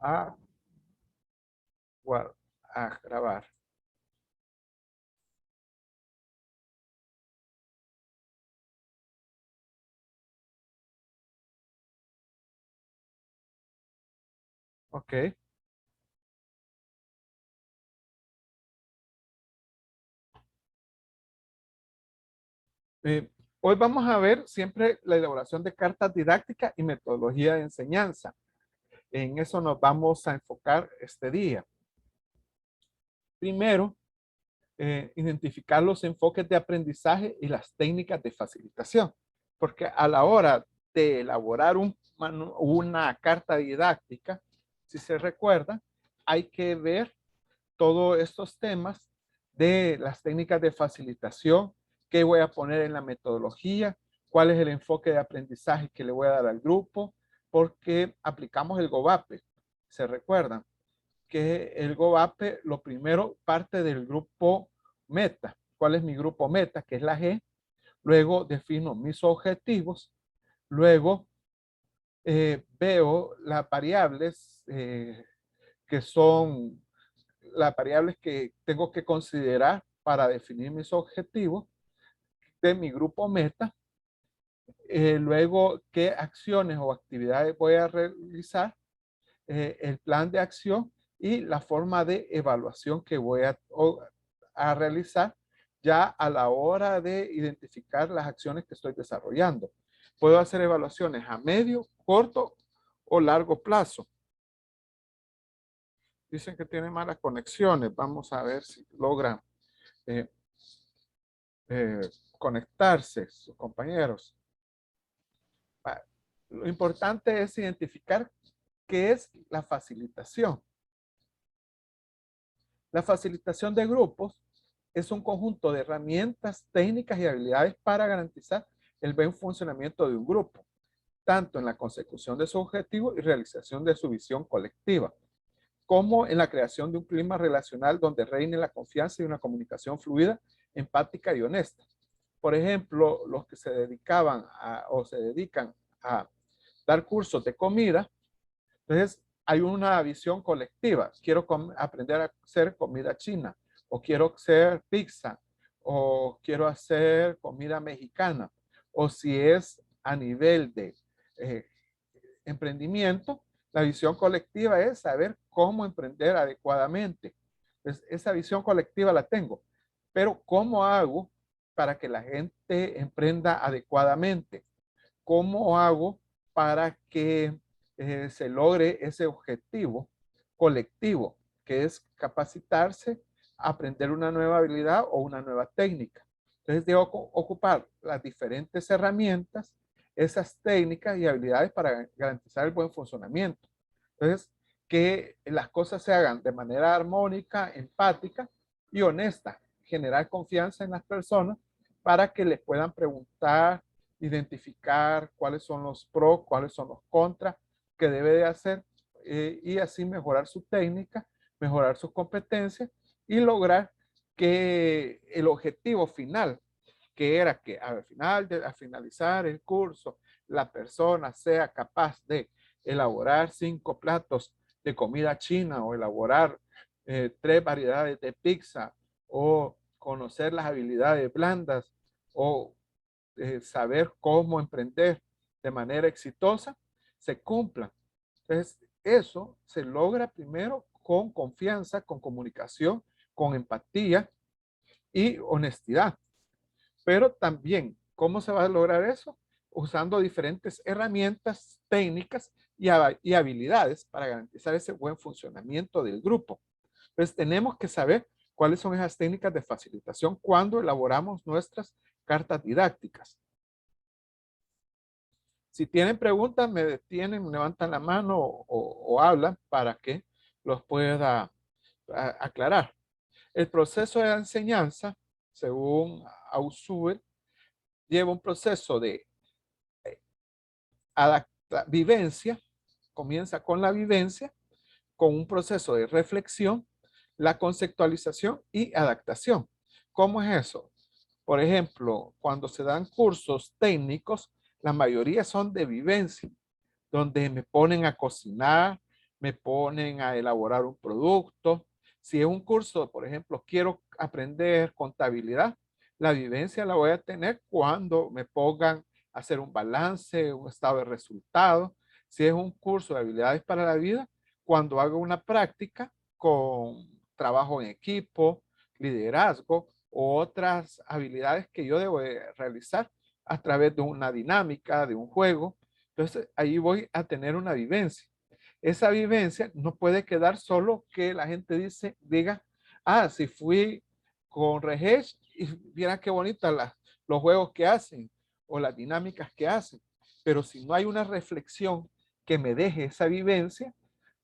a, a grabar. Ok. Eh, Hoy vamos a ver siempre la elaboración de cartas didácticas y metodología de enseñanza. En eso nos vamos a enfocar este día. Primero, identificar los enfoques de aprendizaje y las técnicas de facilitación, porque a la hora de elaborar una carta didáctica, si se recuerda, hay que ver todos estos temas de las técnicas de facilitación, qué voy a poner en la metodología, cuál es el enfoque de aprendizaje que le voy a dar al grupo, porque aplicamos el GOVAPE, se recuerdan que el GOVAPE lo primero parte del grupo meta. ¿Cuál es mi grupo meta? Que es la G. Luego defino mis objetivos. Luego veo las variables que son las variables que tengo que considerar para definir mis objetivos de mi grupo meta. Luego, qué acciones o actividades voy a realizar, el plan de acción y la forma de evaluación que voy a realizar ya a la hora de identificar las acciones que estoy desarrollando. Puedo hacer evaluaciones a medio, corto o largo plazo. Dicen que tiene malas conexiones. Vamos a ver si logran eh, eh, conectarse sus compañeros. Lo importante es identificar qué es la facilitación. La facilitación de grupos es un conjunto de herramientas, técnicas y habilidades para garantizar el buen funcionamiento de un grupo, tanto en la consecución de su objetivo y realización de su visión colectiva, como en la creación de un clima relacional donde reine la confianza y una comunicación fluida, empática y honesta. Por ejemplo, los que se dedicaban o se dedican a dar cursos de comida, entonces hay una visión colectiva. Quiero aprender a hacer comida china, o quiero hacer pizza, o quiero hacer comida mexicana, o si es a nivel de eh, emprendimiento, la visión colectiva es saber cómo emprender adecuadamente. Entonces, esa visión colectiva la tengo, pero ¿cómo hago para que la gente emprenda adecuadamente? ¿Cómo hago para que se logre ese objetivo colectivo, que es capacitarse, aprender una nueva habilidad o una nueva técnica? Entonces, debo ocupar las diferentes herramientas, esas técnicas y habilidades para garantizar el buen funcionamiento. Entonces, que las cosas se hagan de manera armónica, empática y honesta, generar confianza en las personas para que les puedan preguntar, identificar cuáles son los pros, cuáles son los contras que debe de hacer y así mejorar su técnica, mejorar sus competencias y lograr que el objetivo final, que era que al final, a finalizar el curso, la persona sea capaz de elaborar 5 platos de comida china o elaborar 3 variedades de pizza o conocer las habilidades blandas o saber cómo emprender de manera exitosa, se cumplan. Entonces, eso se logra primero con confianza, con comunicación, con empatía y honestidad. Pero también, ¿cómo se va a lograr eso? Usando diferentes herramientas, técnicas y habilidades para garantizar ese buen funcionamiento del grupo. Entonces, tenemos que saber cuáles son esas técnicas de facilitación cuando elaboramos nuestras cartas didácticas. Si tienen preguntas, me detienen, me levantan la mano o hablan para que los pueda aclarar. El proceso de enseñanza, según Ausubel, lleva un proceso de vivencia, comienza con la vivencia, con un proceso de reflexión, la conceptualización y adaptación. ¿Cómo es eso? Por ejemplo, cuando se dan cursos técnicos, la mayoría son de vivencia, donde me ponen a cocinar, me ponen a elaborar un producto. Si es un curso, por ejemplo, quiero aprender contabilidad, la vivencia la voy a tener cuando me pongan a hacer un balance, un estado de resultados. Si es un curso de habilidades para la vida, cuando hago una práctica con trabajo en equipo, liderazgo o otras habilidades que yo debo de realizar a través de una dinámica, de un juego. Entonces, ahí voy a tener una vivencia. Esa vivencia no puede quedar solo que la gente diga, ah, si fui con Regesh y viera qué bonitas los juegos que hacen o las dinámicas que hacen. Pero si no hay una reflexión que me deje esa vivencia,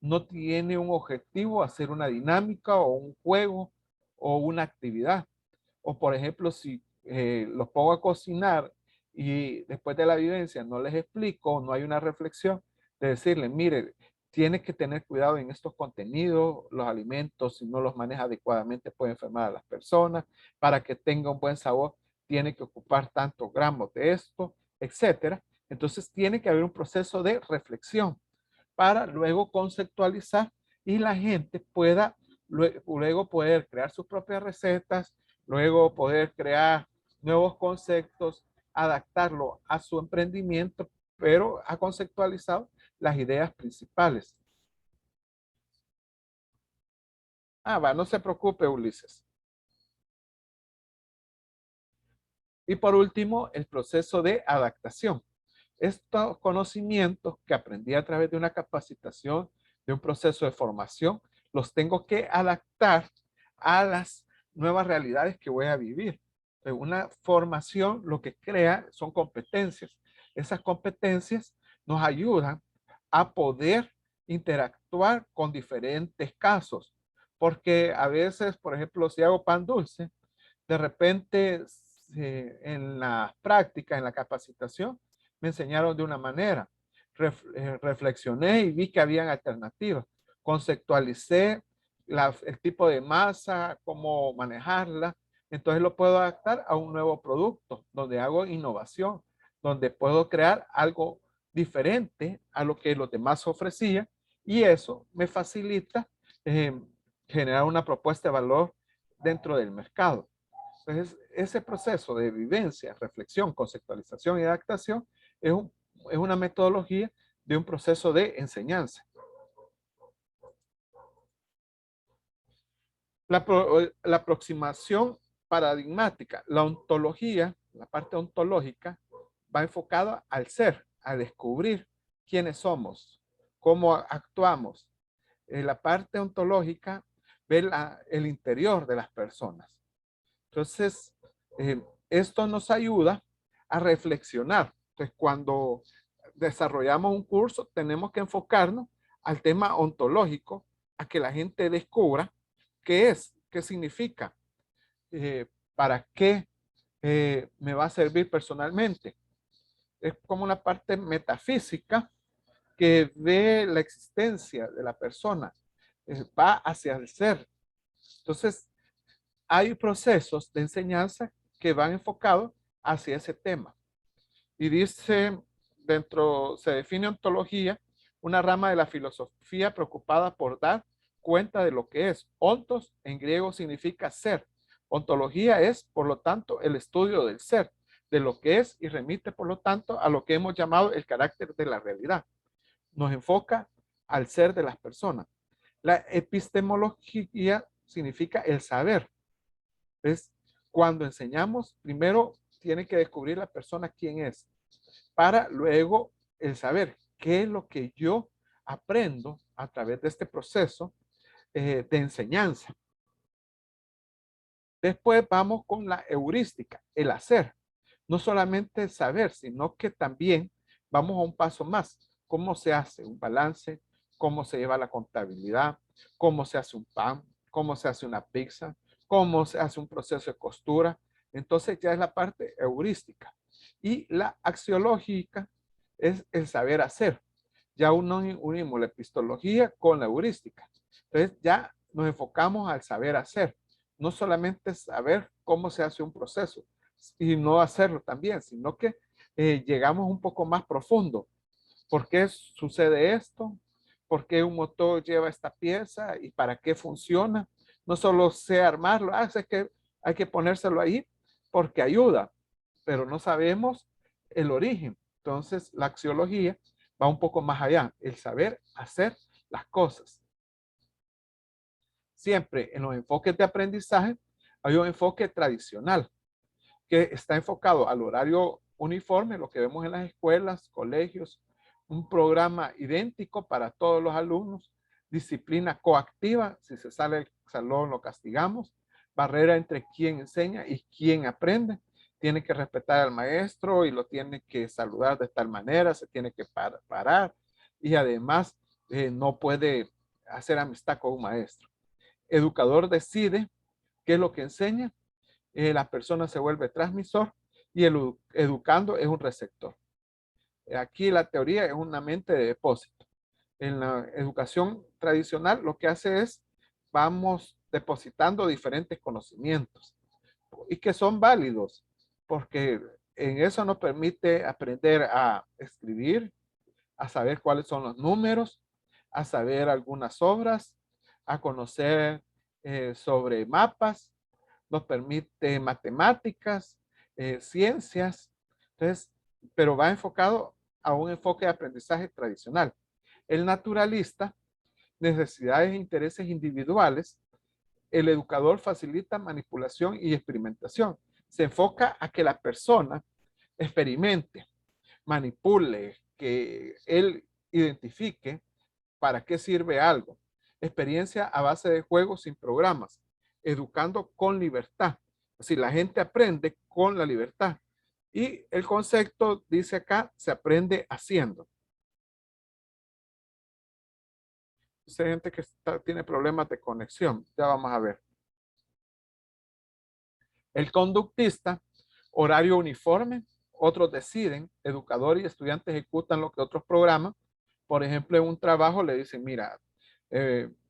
no tiene un objetivo hacer una dinámica o un juego o una actividad. O por ejemplo, si los pongo a cocinar y después de la vivencia no les explico, no hay una reflexión de decirles, mire, tiene que tener cuidado en estos contenidos, los alimentos, si no los maneja adecuadamente puede enfermar a las personas, para que tenga un buen sabor, tiene que ocupar tantos gramos de esto, etcétera. Entonces tiene que haber un proceso de reflexión para luego conceptualizar y la gente pueda luego poder crear sus propias recetas, luego poder crear nuevos conceptos, adaptarlo a su emprendimiento, pero ha conceptualizado las ideas principales. Ah, va, no se preocupe, Ulises. Y por último, el proceso de adaptación. Estos conocimientos que aprendí a través de una capacitación, de un proceso de formación, los tengo que adaptar a las nuevas realidades que voy a vivir. Una formación lo que crea son competencias. Esas competencias nos ayudan a poder interactuar con diferentes casos. Porque a veces, por ejemplo, si hago pan dulce, de repente en la práctica, en la capacitación, me enseñaron de una manera. Reflexioné y vi que habían alternativas. Conceptualicé el tipo de masa, cómo manejarla. Entonces lo puedo adaptar a un nuevo producto, donde hago innovación, donde puedo crear algo diferente a lo que los demás ofrecían y eso me facilita eh, generar una propuesta de valor dentro del mercado. Entonces, ese proceso de vivencia, reflexión, conceptualización y adaptación es, es una metodología de un proceso de enseñanza. La aproximación paradigmática, la ontología, la parte ontológica, va enfocada al ser, a descubrir quiénes somos, cómo actuamos. La parte ontológica ve el interior de las personas. Entonces, esto nos ayuda a reflexionar. Entonces, cuando desarrollamos un curso, tenemos que enfocarnos al tema ontológico, a que la gente descubra qué es, qué significa, para qué me va a servir personalmente. Es como una parte metafísica que ve la existencia de la persona, va hacia el ser. Entonces, hay procesos de enseñanza que van enfocados hacia ese tema. Y dice, se define ontología, una rama de la filosofía preocupada por dar cuenta de lo que es. Ontos en griego significa ser. Ontología es, por lo tanto, el estudio del ser, de lo que es y remite, por lo tanto, a lo que hemos llamado el carácter de la realidad. Nos enfoca al ser de las personas. La epistemología significa el saber. Es cuando enseñamos, primero tiene que descubrir la persona quién es, para luego el saber qué es lo que yo aprendo a través de este proceso de enseñanza. Después vamos con la heurística, el hacer. No solamente saber, sino que también vamos a un paso más. ¿Cómo se hace un balance? ¿Cómo se lleva la contabilidad? ¿Cómo se hace un pan? ¿Cómo se hace una pizza? ¿Cómo se hace un proceso de costura? Entonces ya es la parte heurística. Y la axiológica es el saber hacer. Ya unimos la epistología con la heurística. Entonces ya nos enfocamos al saber hacer. No solamente saber cómo se hace un proceso y no hacerlo también, sino que llegamos un poco más profundo. ¿Por qué sucede esto? por qué un motor lleva esta pieza y para qué funciona. No solo sé armarlo, es que hay que ponérselo ahí porque ayuda, pero no sabemos el origen. Entonces, la axiología va un poco más allá, el saber hacer las cosas. Siempre en los enfoques de aprendizaje hay un enfoque tradicional que está enfocado al horario uniforme, lo que vemos en las escuelas, colegios, un programa idéntico para todos los alumnos, disciplina coactiva, si se sale del salón lo castigamos, barrera entre quien enseña y quien aprende, tiene que respetar al maestro y lo tiene que saludar de tal manera, se tiene que parar y además no puede hacer amistad con un maestro. Educador decide qué es lo que enseña, la persona se vuelve transmisor y el educando es un receptor. Aquí la teoría es una mente de depósito. En la educación tradicional lo que hace es vamos depositando diferentes conocimientos y que son válidos porque en eso nos permite aprender a escribir, a saber cuáles son los números, a saber algunas obras, a conocer sobre mapas, nos permite matemáticas, ciencias, entonces, pero va enfocado a un enfoque de aprendizaje tradicional. El naturalista, necesidades e intereses individuales, el educador facilita manipulación y experimentación. Se enfoca a que la persona experimente, manipule, que él identifique para qué sirve algo. Experiencia a base de juegos sin programas, educando con libertad. Es decir, la gente aprende con la libertad. Y el concepto, dice acá, se aprende haciendo. Hay gente que tiene problemas de conexión. Ya vamos a ver. El conductista, horario uniforme. Otros deciden, educador y estudiantes ejecutan lo que otros programan. Por ejemplo, en un trabajo le dicen, mira,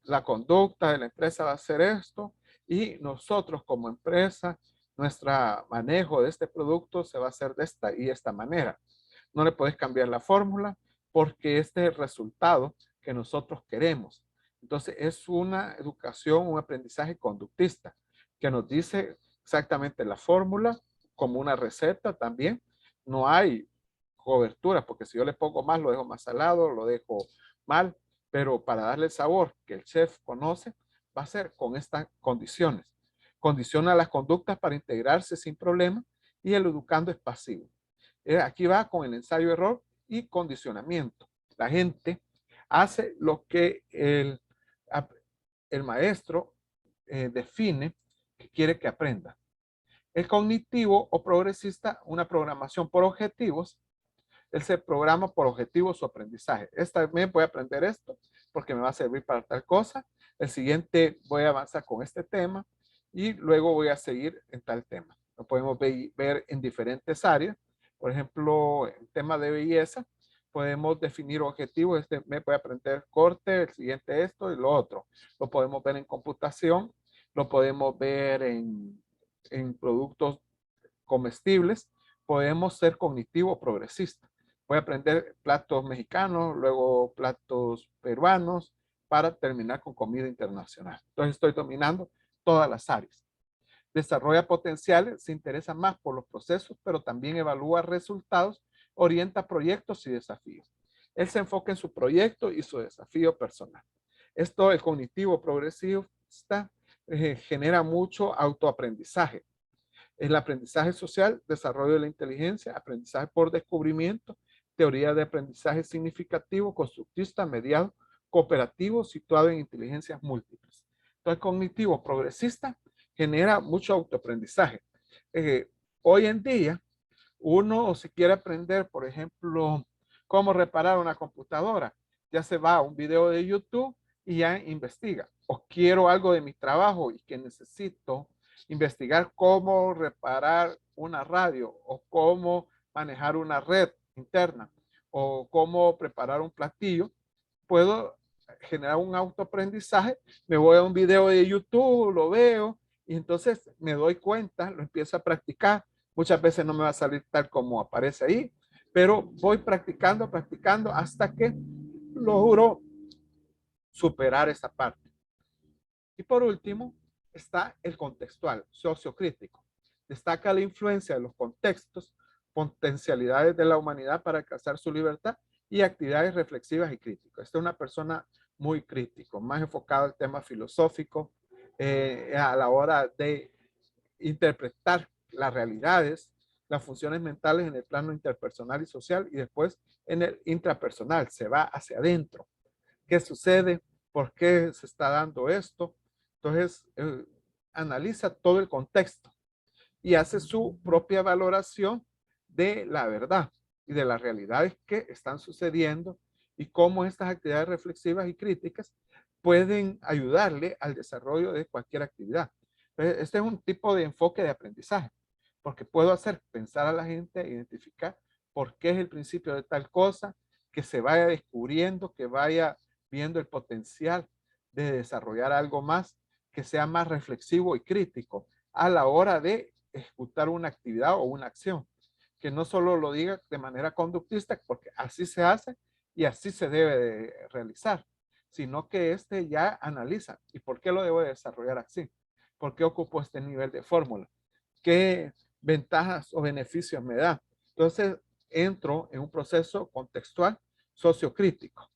la conducta de la empresa va a ser esto y nosotros como empresa, nuestro manejo de este producto se va a hacer de esta y esta manera. No le puedes cambiar la fórmula porque este es el resultado que nosotros queremos. Entonces es una educación, un aprendizaje conductista que nos dice exactamente la fórmula como una receta también. No hay cobertura porque si yo le pongo más, lo dejo más salado, lo dejo mal, pero para darle el sabor que el chef conoce, va a ser con estas condiciones. Condiciona las conductas para integrarse sin problema y el educando es pasivo. Aquí va con el ensayo-error y condicionamiento. La gente hace lo que el maestro define que quiere que aprenda. El cognitivo o progresista, una programación por objetivos. Él se programa por objetivos su aprendizaje. Esta vez voy a aprender esto porque me va a servir para tal cosa. El siguiente voy a avanzar con este tema y luego voy a seguir en tal tema. Lo podemos ver en diferentes áreas. Por ejemplo, en tema de belleza, podemos definir objetivos. Este mes voy a aprender corte, el siguiente esto y lo otro. Lo podemos ver en computación, lo podemos ver en productos comestibles. Podemos ser cognitivo progresista. Voy a aprender platos mexicanos, luego platos peruanos, para terminar con comida internacional. Entonces estoy dominando todas las áreas. Desarrolla potenciales, se interesa más por los procesos, pero también evalúa resultados, orienta proyectos y desafíos. Él se enfoca en su proyecto y su desafío personal. Esto, el cognitivo progresista, genera mucho autoaprendizaje. El aprendizaje social, desarrollo de la inteligencia, aprendizaje por descubrimiento, teoría de aprendizaje significativo, constructista, mediado, cooperativo, situado en inteligencias múltiples. Entonces, cognitivo progresista genera mucho autoaprendizaje. Hoy en día, uno si quiere aprender, por ejemplo, cómo reparar una computadora, ya se va a un video de YouTube y ya investiga. O quiero algo de mi trabajo y que necesito investigar cómo reparar una radio o cómo manejar una red interna o cómo preparar un platillo, puedo generar un autoaprendizaje, me voy a un video de YouTube, lo veo y entonces me doy cuenta, lo empiezo a practicar. Muchas veces no me va a salir tal como aparece ahí, pero voy practicando, practicando hasta que logro superar esa parte. Y por último, está el contextual, sociocrítico. Destaca la influencia de los contextos, potencialidades de la humanidad para alcanzar su libertad y actividades reflexivas y críticas. Esta es una persona muy crítico, más enfocado al tema filosófico, a la hora de interpretar las realidades, las funciones mentales en el plano interpersonal y social y después en el intrapersonal, se va hacia adentro. ¿Qué sucede? ¿Por qué se está dando esto? Entonces, analiza todo el contexto y hace su propia valoración de la verdad y de las realidades que están sucediendo y cómo estas actividades reflexivas y críticas pueden ayudarle al desarrollo de cualquier actividad. Este es un tipo de enfoque de aprendizaje, porque puedo hacer pensar a la gente, identificar por qué es el principio de tal cosa, que se vaya descubriendo, que vaya viendo el potencial de desarrollar algo más, que sea más reflexivo y crítico a la hora de ejecutar una actividad o una acción. Que no solo lo diga de manera conductista, porque así se hace y así se debe de realizar, sino que este ya analiza. ¿Y por qué lo debo de desarrollar así? ¿Por qué ocupo este nivel de fórmula? ¿Qué ventajas o beneficios me da? Entonces, entro en un proceso contextual sociocrítico.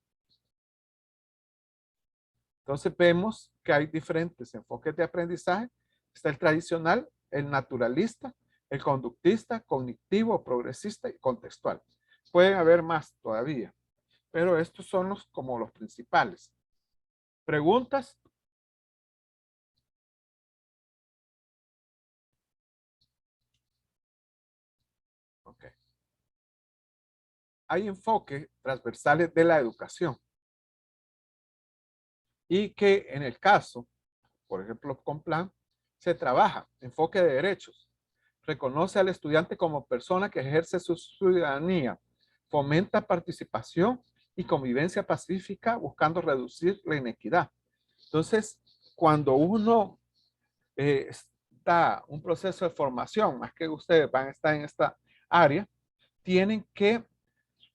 Entonces, vemos que hay diferentes enfoques de aprendizaje. Está el tradicional, el naturalista, el conductista, cognitivo, progresista y contextual. Pueden haber más todavía, pero estos son como los principales. ¿Preguntas? Ok. Hay enfoques transversales de la educación y que en el caso, por ejemplo, con plan, se trabaja enfoque de derechos. Reconoce al estudiante como persona que ejerce su ciudadanía, fomenta participación y convivencia pacífica buscando reducir la inequidad. Entonces, cuando uno está un proceso de formación, más que ustedes van a estar en esta área, tienen que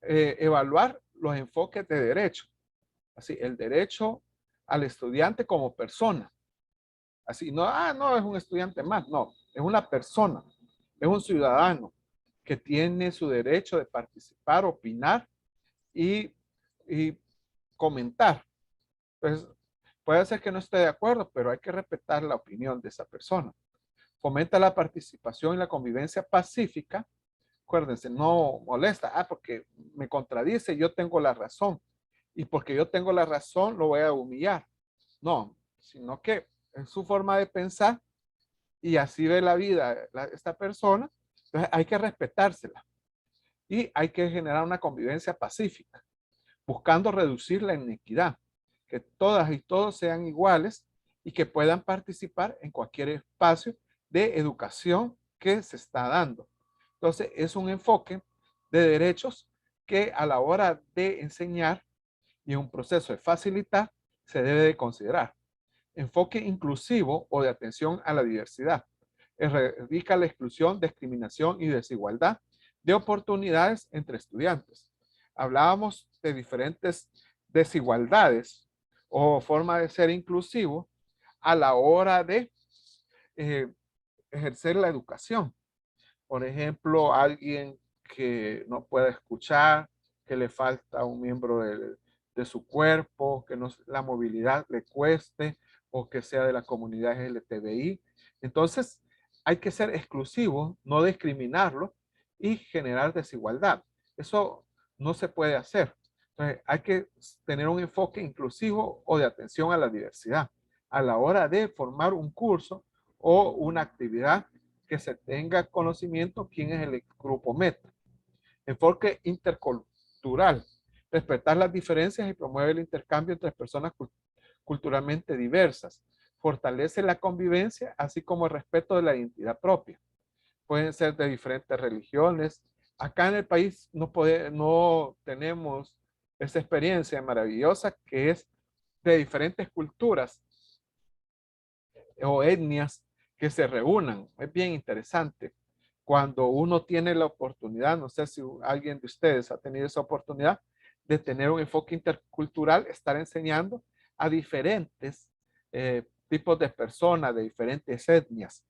evaluar los enfoques de derecho. Así, el derecho al estudiante como persona. Así, no, no, es un estudiante más, no, es una persona, es un ciudadano que tiene su derecho de participar, opinar y comentar. Entonces, puede ser que no esté de acuerdo, pero hay que respetar la opinión de esa persona. Fomenta la participación y la convivencia pacífica. Acuérdense, no molesta, porque me contradice, yo tengo la razón. Y porque yo tengo la razón, lo voy a humillar. No, sino que es su forma de pensar y así ve la vida esta persona. Entonces hay que respetársela y hay que generar una convivencia pacífica, buscando reducir la inequidad, que todas y todos sean iguales y que puedan participar en cualquier espacio de educación que se está dando. Entonces, es un enfoque de derechos que a la hora de enseñar y en un proceso de facilitar se debe de considerar. Enfoque inclusivo o de atención a la diversidad. Erradica la exclusión, discriminación y desigualdad de oportunidades entre estudiantes. Hablábamos de diferentes desigualdades o forma de ser inclusivo a la hora de eh, ejercer la educación. Por ejemplo, alguien que no puede escuchar, que le falta un miembro de su cuerpo, que no, la movilidad le cueste o que sea de la comunidad LGTBI. Entonces, hay que ser exclusivo, no discriminarlo y generar desigualdad. Eso no se puede hacer. Entonces, hay que tener un enfoque inclusivo o de atención a la diversidad a la hora de formar un curso o una actividad que se tenga conocimiento quién es el grupo meta. Enfoque intercultural. Respetar las diferencias y promueve el intercambio entre personas culturalmente diversas. Fortalece la convivencia, así como el respeto de la identidad propia. Pueden ser de diferentes religiones. Acá en el país no tenemos esa experiencia maravillosa que es de diferentes culturas o etnias que se reúnan. Es bien interesante. Cuando uno tiene la oportunidad, no sé si alguien de ustedes ha tenido esa oportunidad de tener un enfoque intercultural, estar enseñando, a diferentes tipos de personas, de diferentes etnias.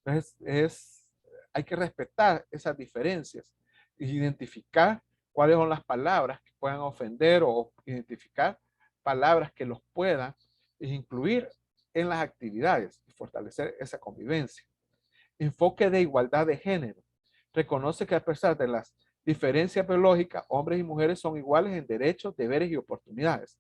Entonces, hay que respetar esas diferencias e identificar cuáles son las palabras que puedan ofender o identificar palabras que los puedan incluir en las actividades y fortalecer esa convivencia. Enfoque de igualdad de género. Reconoce que a pesar de las diferencias biológicas, hombres y mujeres son iguales en derechos, deberes y oportunidades.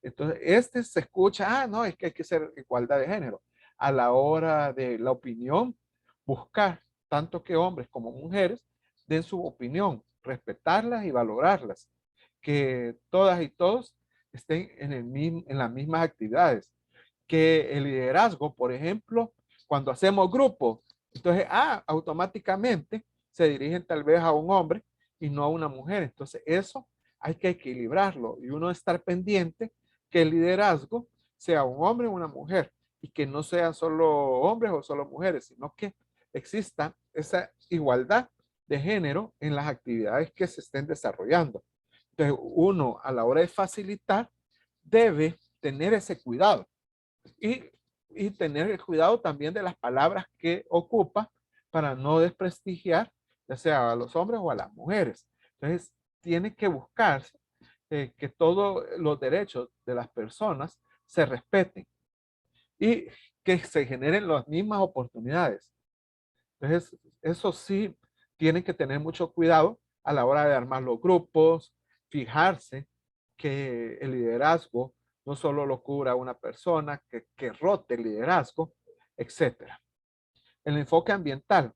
Entonces, se escucha, no, es que hay que ser igualdad de género. A la hora de la opinión, buscar tanto que hombres como mujeres den su opinión, respetarlas y valorarlas. Que todas y todos estén en las mismas actividades. Que el liderazgo, por ejemplo, cuando hacemos grupos, entonces, automáticamente se dirigen tal vez a un hombre y no a una mujer. Entonces, eso hay que equilibrarlo y uno estar pendiente que el liderazgo sea un hombre o una mujer y que no sean solo hombres o solo mujeres, sino que exista esa igualdad de género en las actividades que se estén desarrollando. Entonces, uno a la hora de facilitar debe tener ese cuidado y tener el cuidado también de las palabras que ocupa para no desprestigiar ya sea a los hombres o a las mujeres. Entonces, tiene que buscarse que todos los derechos de las personas se respeten y que se generen las mismas oportunidades. Entonces, eso sí, tienen que tener mucho cuidado a la hora de armar los grupos, fijarse que el liderazgo no solo lo cubra una persona, que rote el liderazgo, etcétera. El enfoque ambiental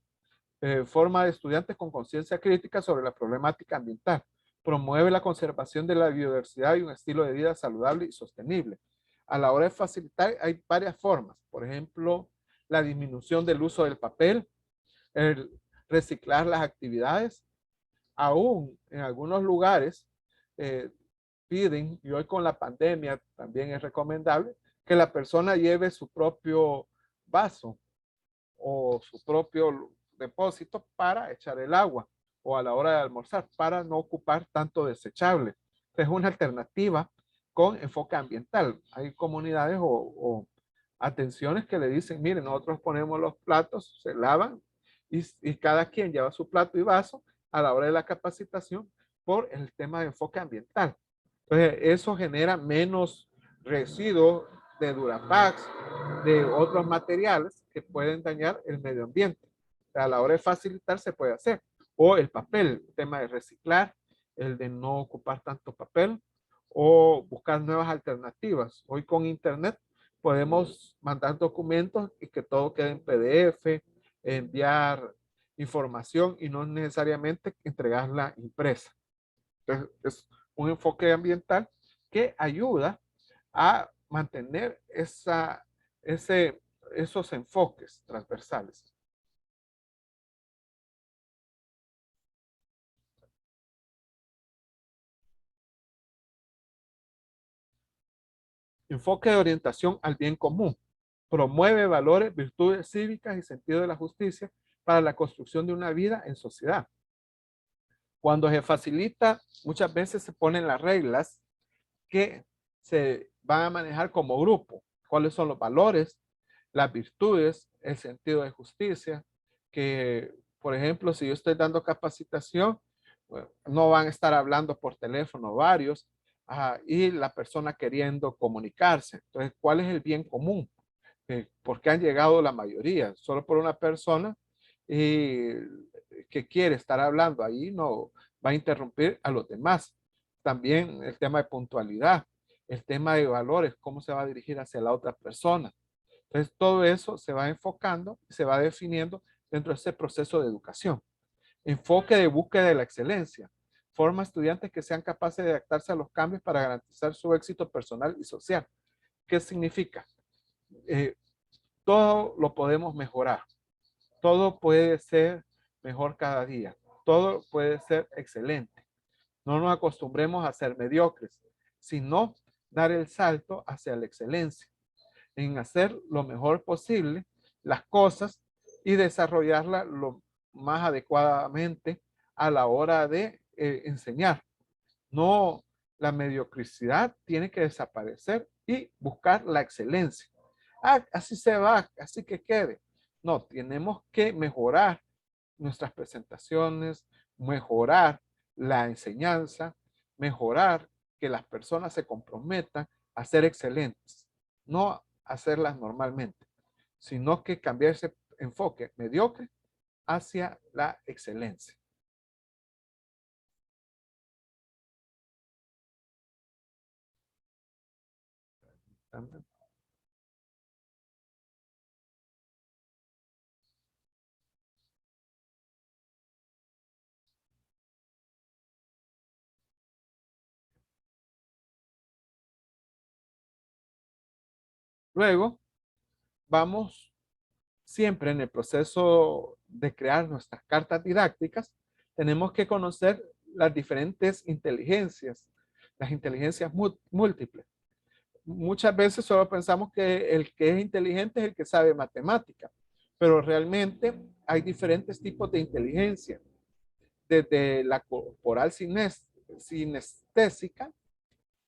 forma de estudiantes con conciencia crítica sobre la problemática ambiental. Promueve la conservación de la biodiversidad y un estilo de vida saludable y sostenible. A la hora de facilitar hay varias formas. Por ejemplo, la disminución del uso del papel, el reciclar las actividades. Aún en algunos lugares eh, piden, y hoy con la pandemia también es recomendable, que la persona lleve su propio vaso o su propio depósito para echar el agua o a la hora de almorzar para no ocupar tanto desechable. Es una alternativa con enfoque ambiental. Hay comunidades o atenciones que le dicen, miren, nosotros ponemos los platos, se lavan y cada quien lleva su plato y vaso a la hora de la capacitación por el tema de enfoque ambiental. Entonces, eso genera menos residuos de Durapax, de otros materiales que pueden dañar el medio ambiente. A la hora de facilitar se puede hacer. O el papel, el tema de reciclar, el de no ocupar tanto papel o buscar nuevas alternativas. Hoy con internet podemos mandar documentos y que todo quede en PDF, enviar información y no necesariamente entregarla impresa. Entonces, es un enfoque ambiental que ayuda a mantener esos enfoques transversales. Enfoque de orientación al bien común. Promueve valores, virtudes cívicas y sentido de la justicia para la construcción de una vida en sociedad. Cuando se facilita, muchas veces se ponen las reglas que se van a manejar como grupo. ¿Cuáles son los valores, las virtudes, el sentido de justicia? Que, por ejemplo, si yo estoy dando capacitación, bueno, no van a estar hablando por teléfono varios y la persona queriendo comunicarse. Entonces, ¿cuál es el bien común? ¿Por qué han llegado la mayoría? Solo por una persona y que quiere estar hablando ahí no va a interrumpir a los demás. También el tema de puntualidad, el tema de valores, cómo se va a dirigir hacia la otra persona. Entonces, todo eso se va enfocando, se va definiendo dentro de ese proceso de educación. Enfoque de búsqueda de la excelencia. Forma estudiantes que sean capaces de adaptarse a los cambios para garantizar su éxito personal y social. ¿Qué significa? Eh, todo lo podemos mejorar. Todo puede ser mejor cada día. Todo puede ser excelente. No nos acostumbremos a ser mediocres, sino dar el salto hacia la excelencia, en hacer lo mejor posible las cosas y desarrollarlas lo más adecuadamente a la hora de enseñar. No La mediocridad tiene que desaparecer y buscar la excelencia. Ah, así se va, así que quede. No, tenemos que mejorar nuestras presentaciones, mejorar la enseñanza, mejorar que las personas se comprometan a ser excelentes, no hacerlas normalmente, sino que cambiar ese enfoque mediocre hacia la excelencia. Luego, vamos siempre en el proceso de crear nuestras cartas didácticas, tenemos que conocer las diferentes inteligencias, las inteligencias múltiples. Muchas veces solo pensamos que el que es inteligente es el que sabe matemática, pero realmente hay diferentes tipos de inteligencia, desde la corporal sinestésica,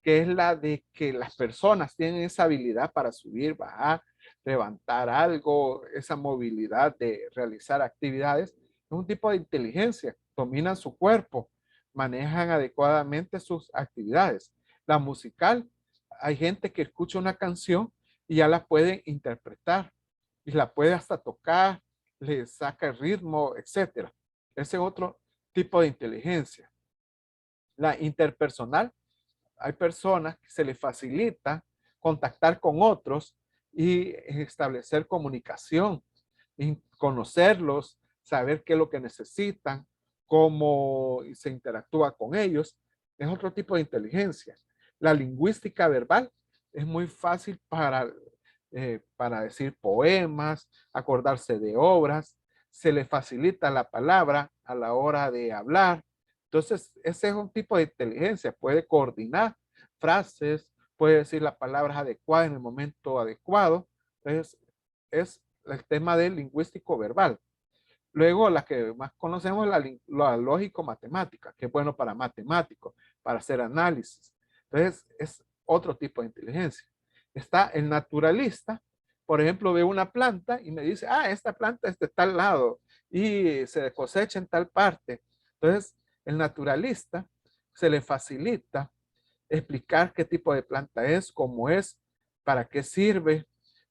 que es la de que las personas tienen esa habilidad para subir, bajar, levantar algo, esa movilidad de realizar actividades. Es un tipo de inteligencia, dominan su cuerpo, manejan adecuadamente sus actividades. La musical, hay gente que escucha una canción y ya la puede interpretar y la puede hasta tocar, le saca el ritmo, etcétera. Ese es otro tipo de inteligencia. La interpersonal, hay personas que se les facilita contactar con otros y establecer comunicación, y conocerlos, saber qué es lo que necesitan, cómo se interactúa con ellos. Es otro tipo de inteligencia. La lingüística verbal es muy fácil para decir poemas, acordarse de obras, se le facilita la palabra a la hora de hablar. Entonces, ese es un tipo de inteligencia, puede coordinar frases, puede decir las palabras adecuadas en el momento adecuado. Entonces, es el tema del lingüístico verbal. Luego, la que más conocemos es la lógico-matemática, que es bueno para matemáticos, para hacer análisis. Entonces, es otro tipo de inteligencia. Está el naturalista, por ejemplo, ve una planta y me dice, ah, esta planta es de tal lado y se cosecha en tal parte. Entonces, el naturalista se le facilita explicar qué tipo de planta es, cómo es, para qué sirve,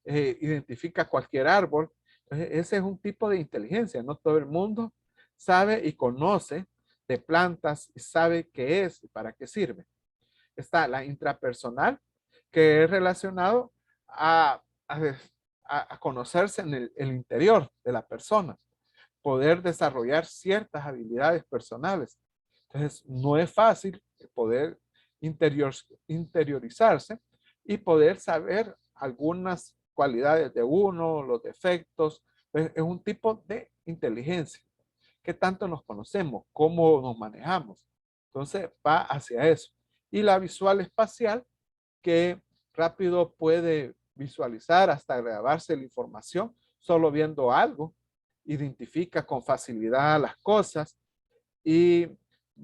identifica cualquier árbol. Ese es un tipo de inteligencia. No todo el mundo sabe y conoce de plantas y sabe qué es y para qué sirve. Está la intrapersonal, que es relacionado a conocerse en el interior de la persona, poder desarrollar ciertas habilidades personales. Entonces, no es fácil poder interiorizarse y poder saber algunas cualidades de uno, los defectos. Es un tipo de inteligencia. ¿Qué tanto nos conocemos? ¿Cómo nos manejamos? Entonces, va hacia eso. Y la visual espacial, que rápido puede visualizar hasta grabarse la información solo viendo algo, identifica con facilidad las cosas y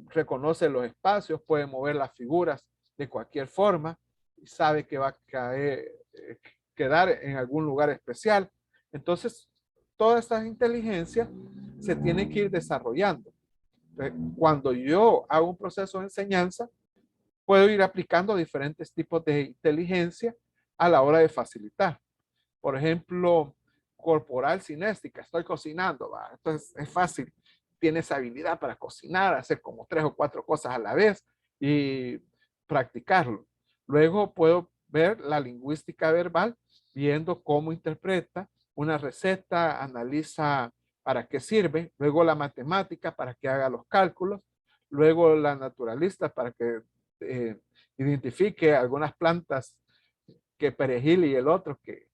reconoce los espacios, puede mover las figuras de cualquier forma y sabe que va a quedar en algún lugar especial. Entonces, todas estas inteligencias se tienen que ir desarrollando. Cuando yo hago un proceso de enseñanza, puedo ir aplicando diferentes tipos de inteligencia a la hora de facilitar. Por ejemplo, corporal cinéstica, estoy cocinando, ¿va? Entonces es fácil, tienes habilidad para cocinar, hacer como 3 o 4 cosas a la vez y practicarlo. Luego puedo ver la lingüística verbal, viendo cómo interpreta una receta, analiza para qué sirve, luego la matemática para que haga los cálculos, luego la naturalista para que eh, identifique algunas plantas que perejil y el otro que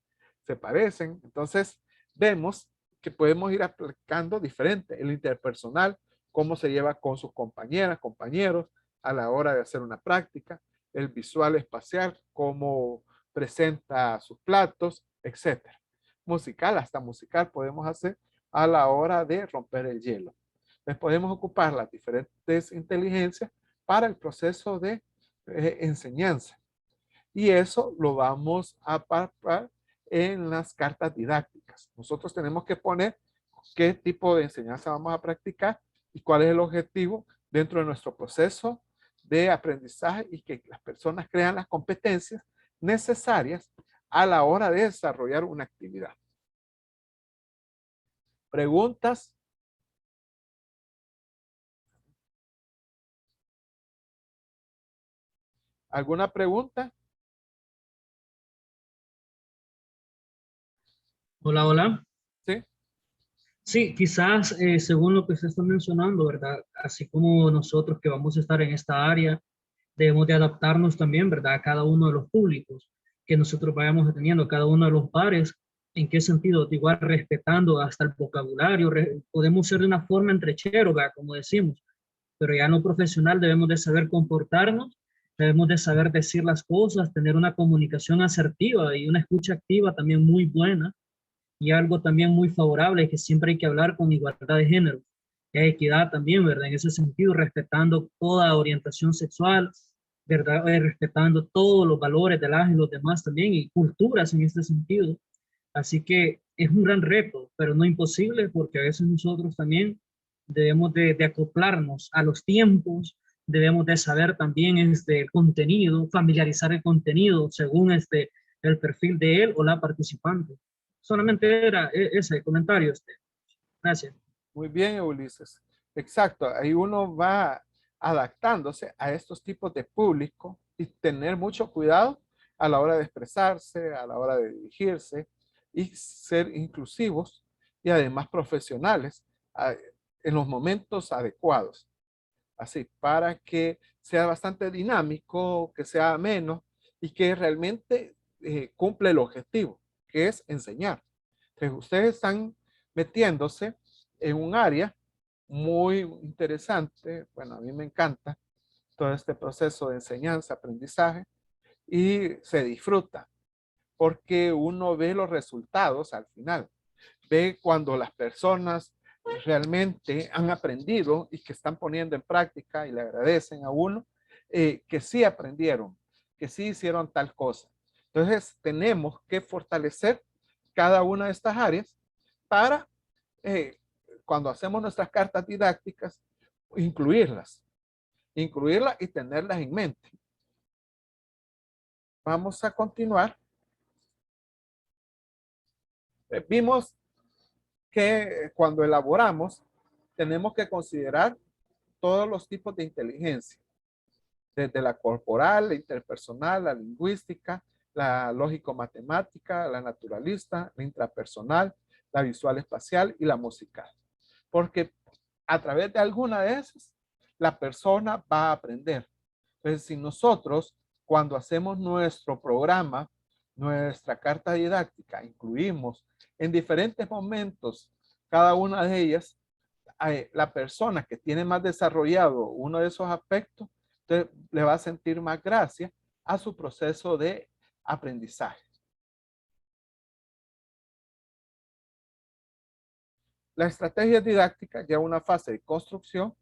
se parecen. Entonces, vemos que podemos ir aplicando diferente. El interpersonal, cómo se lleva con sus compañeras, compañeros a la hora de hacer una práctica. El visual espacial, cómo presenta sus platos, etcétera. Musical, hasta musical podemos hacer a la hora de romper el hielo. Entonces podemos ocupar las diferentes inteligencias para el proceso de enseñanza. Y eso lo vamos a palpar en las cartas didácticas. Nosotros tenemos que poner qué tipo de enseñanza vamos a practicar y cuál es el objetivo dentro de nuestro proceso de aprendizaje y que las personas crean las competencias necesarias a la hora de desarrollar una actividad. ¿Preguntas? ¿Alguna pregunta? Hola, hola. Sí. Sí, quizás según lo que usted está mencionando, ¿verdad? Así como nosotros que vamos a estar en esta área, debemos de adaptarnos también, ¿verdad? A cada uno de los públicos que nosotros vayamos teniendo, cada uno de los pares. ¿En qué sentido? Igual respetando hasta el vocabulario, podemos ser de una forma entrechero, ¿verdad? Como decimos, pero ya no profesional debemos de saber comportarnos, debemos de saber decir las cosas, tener una comunicación asertiva y una escucha activa también muy buena. Y algo también muy favorable es que siempre hay que hablar con igualdad de género, y hay equidad también, ¿verdad? En ese sentido, respetando toda orientación sexual, ¿verdad? Respetando todos los valores de las y los demás también, y culturas en este sentido. Así que es un gran reto, pero no imposible, porque a veces nosotros también debemos de acoplarnos a los tiempos, debemos de saber también el contenido, familiarizar el contenido según el perfil de él o la participante. Solamente era ese comentario. Gracias. Muy bien, Ulises. Exacto, ahí uno va adaptándose a estos tipos de público y tener mucho cuidado a la hora de expresarse, a la hora de dirigirse y ser inclusivos y además profesionales en los momentos adecuados. Así, para que sea bastante dinámico, que sea ameno y que realmente cumple el objetivo, que es enseñar. Entonces, ustedes están metiéndose en un área muy interesante. Bueno, a mí me encanta todo este proceso de enseñanza, aprendizaje y se disfruta porque uno ve los resultados al final. Ve cuando las personas realmente han aprendido y que están poniendo en práctica y le agradecen a uno que sí aprendieron, que sí hicieron tal cosa. Entonces tenemos que fortalecer cada una de estas áreas para eh, cuando hacemos nuestras cartas didácticas, incluirlas y tenerlas en mente. Vamos a continuar. Vimos que cuando elaboramos tenemos que considerar todos los tipos de inteligencia, desde la corporal, la interpersonal, la lingüística, la lógico-matemática, la naturalista, la intrapersonal, la visual espacial y la musical. Porque a través de alguna de esas, la persona va a aprender. Entonces, si nosotros, cuando hacemos nuestro programa, nuestra carta didáctica, incluimos en diferentes momentos cada una de ellas, la persona que tiene más desarrollado uno de esos aspectos, entonces le va a sentir más gracia a su proceso de aprendizaje. La estrategia didáctica lleva una fase de construcción,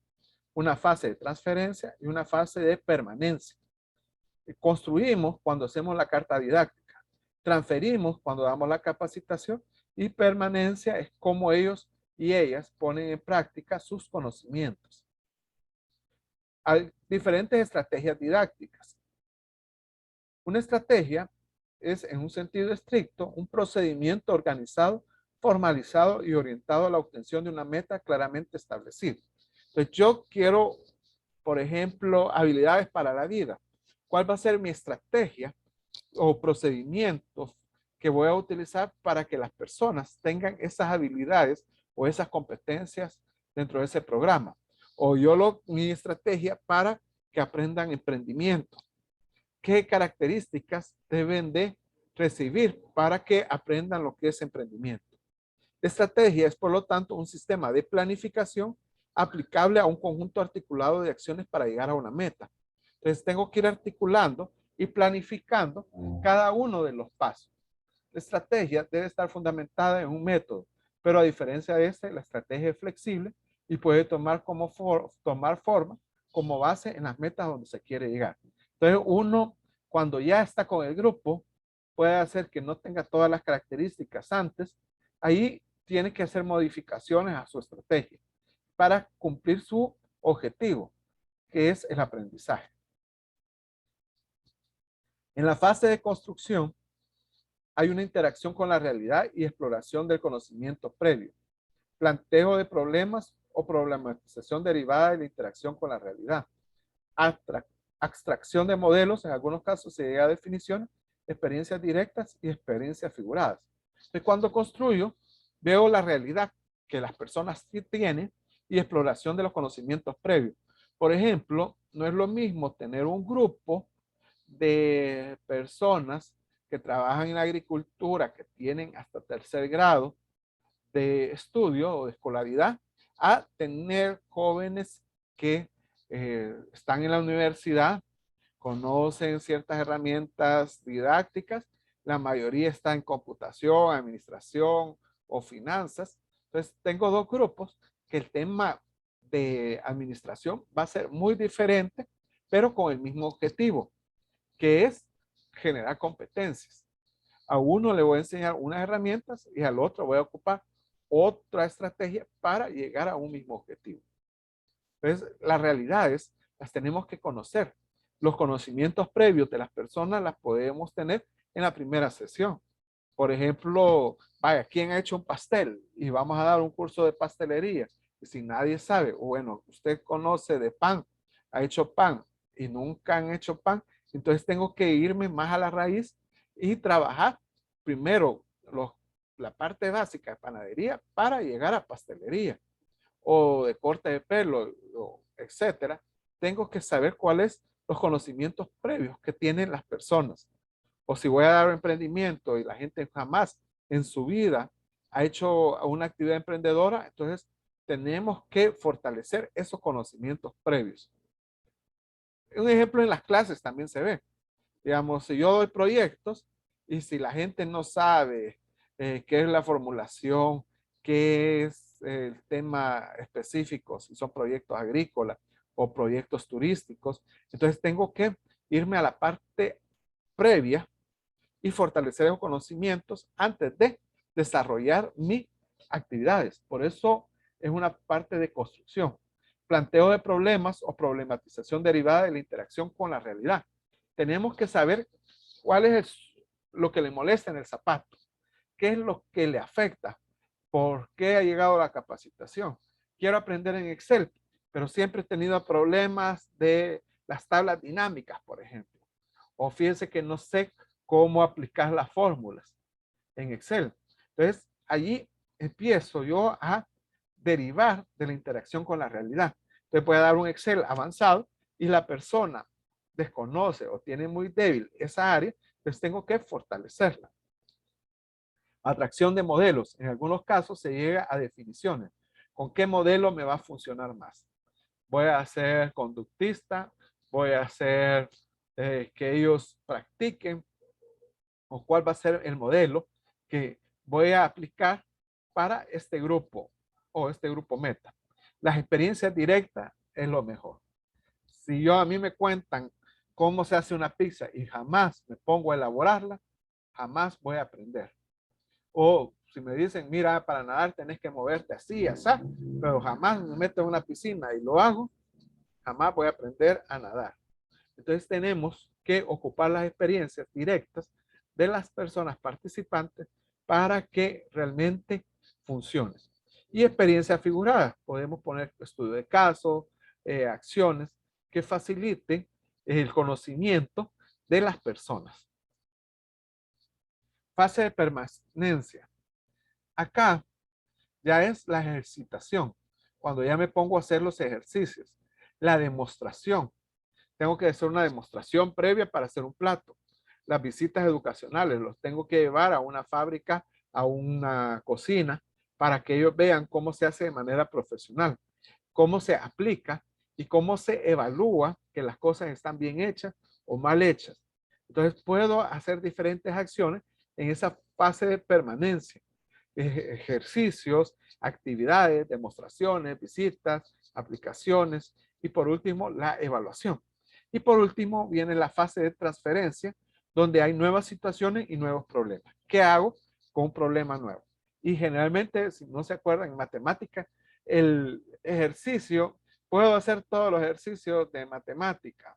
una fase de transferencia y una fase de permanencia. Construimos cuando hacemos la carta didáctica, transferimos cuando damos la capacitación y permanencia es como ellos y ellas ponen en práctica sus conocimientos. Hay diferentes estrategias didácticas. Una estrategia es, en un sentido estricto, un procedimiento organizado, formalizado y orientado a la obtención de una meta claramente establecida. Entonces, yo quiero, por ejemplo, habilidades para la vida. ¿Cuál va a ser mi estrategia o procedimientos que voy a utilizar para que las personas tengan esas habilidades o esas competencias dentro de ese programa? O mi estrategia para que aprendan emprendimiento. ¿Qué características deben de recibir para que aprendan lo que es emprendimiento? La estrategia es, por lo tanto, un sistema de planificación aplicable a un conjunto articulado de acciones para llegar a una meta. Entonces, tengo que ir articulando y planificando cada uno de los pasos. La estrategia debe estar fundamentada en un método, pero a diferencia de la estrategia es flexible y puede tomar forma como base en las metas donde se quiere llegar. Entonces uno, cuando ya está con el grupo, puede hacer que no tenga todas las características antes. Ahí tiene que hacer modificaciones a su estrategia para cumplir su objetivo, que es el aprendizaje. En la fase de construcción, hay una interacción con la realidad y exploración del conocimiento previo, planteo de problemas o problematización derivada de la interacción con la realidad, abstracción de modelos, en algunos casos se llega a definiciones, experiencias directas y experiencias figuradas. Entonces, cuando construyo, veo la realidad que las personas tienen y exploración de los conocimientos previos. Por ejemplo, no es lo mismo tener un grupo de personas que trabajan en la agricultura, que tienen hasta tercer grado de estudio o de escolaridad, a tener jóvenes que están en la universidad, conocen ciertas herramientas didácticas, la mayoría está en computación, administración o finanzas. Entonces, tengo dos grupos que el tema de administración va a ser muy diferente, pero con el mismo objetivo, que es generar competencias. A uno le voy a enseñar unas herramientas y al otro voy a ocupar otra estrategia para llegar a un mismo objetivo. Entonces, las realidades las tenemos que conocer. Los conocimientos previos de las personas las podemos tener en la primera sesión. Por ejemplo, vaya, ¿quién ha hecho un pastel? Y vamos a dar un curso de pastelería. Y si nadie sabe, o bueno, usted conoce de pan, ha hecho pan y nunca han hecho pan, entonces tengo que irme más a la raíz y trabajar primero la parte básica de panadería para llegar a pastelería o de corte de pelo, etcétera. Tengo que saber cuáles los conocimientos previos que tienen las personas. O si voy a dar un emprendimiento y la gente jamás en su vida ha hecho una actividad emprendedora, entonces tenemos que fortalecer esos conocimientos previos. Un ejemplo en las clases también se ve. Digamos, si yo doy proyectos y si la gente no sabe qué es la formulación, qué es el tema específico, si son proyectos agrícolas o proyectos turísticos, entonces tengo que irme a la parte previa y fortalecer esos conocimientos antes de desarrollar mis actividades. Por eso es una parte de construcción. Planteo de problemas o problematización derivada de la interacción con la realidad. Tenemos que saber cuál es lo que le molesta en el zapato, qué es lo que le afecta, por qué ha llegado la capacitación. Quiero aprender en Excel, pero siempre he tenido problemas de las tablas dinámicas, por ejemplo. O fíjense que no sé cómo aplicar las fórmulas en Excel. Entonces, allí empiezo yo a derivar de la interacción con la realidad. Entonces, puede dar un Excel avanzado y la persona desconoce o tiene muy débil esa área, pues tengo que fortalecerla. Atracción de modelos. En algunos casos se llega a definiciones. ¿Con qué modelo me va a funcionar más? Voy a ser conductista, voy a hacer que ellos practiquen, o cuál va a ser el modelo que voy a aplicar para este grupo o este grupo meta. Las experiencias directas es lo mejor. Si a mí me cuentan cómo se hace una pizza y jamás me pongo a elaborarla, jamás voy a aprender. O si me dicen, mira, para nadar tenés que moverte así, así, pero jamás me meto en una piscina y lo hago, jamás voy a aprender a nadar. Entonces tenemos que ocupar las experiencias directas de las personas participantes para que realmente funcione. Y experiencias figuradas, podemos poner estudio de casos, acciones que faciliten el conocimiento de las personas. Fase de permanencia. Acá ya es la ejercitación, cuando ya me pongo a hacer los ejercicios. La demostración. Tengo que hacer una demostración previa para hacer un plato. Las visitas educacionales, los tengo que llevar a una fábrica, a una cocina, para que ellos vean cómo se hace de manera profesional, cómo se aplica y cómo se evalúa que las cosas están bien hechas o mal hechas. Entonces puedo hacer diferentes acciones en esa fase de permanencia. Ejercicios, actividades, demostraciones, visitas, aplicaciones y por último la evaluación. Y por último viene la fase de transferencia, donde hay nuevas situaciones y nuevos problemas. ¿Qué hago con un problema nuevo? Y generalmente, si no se acuerdan, en matemática, el ejercicio, puedo hacer todos los ejercicios de matemática,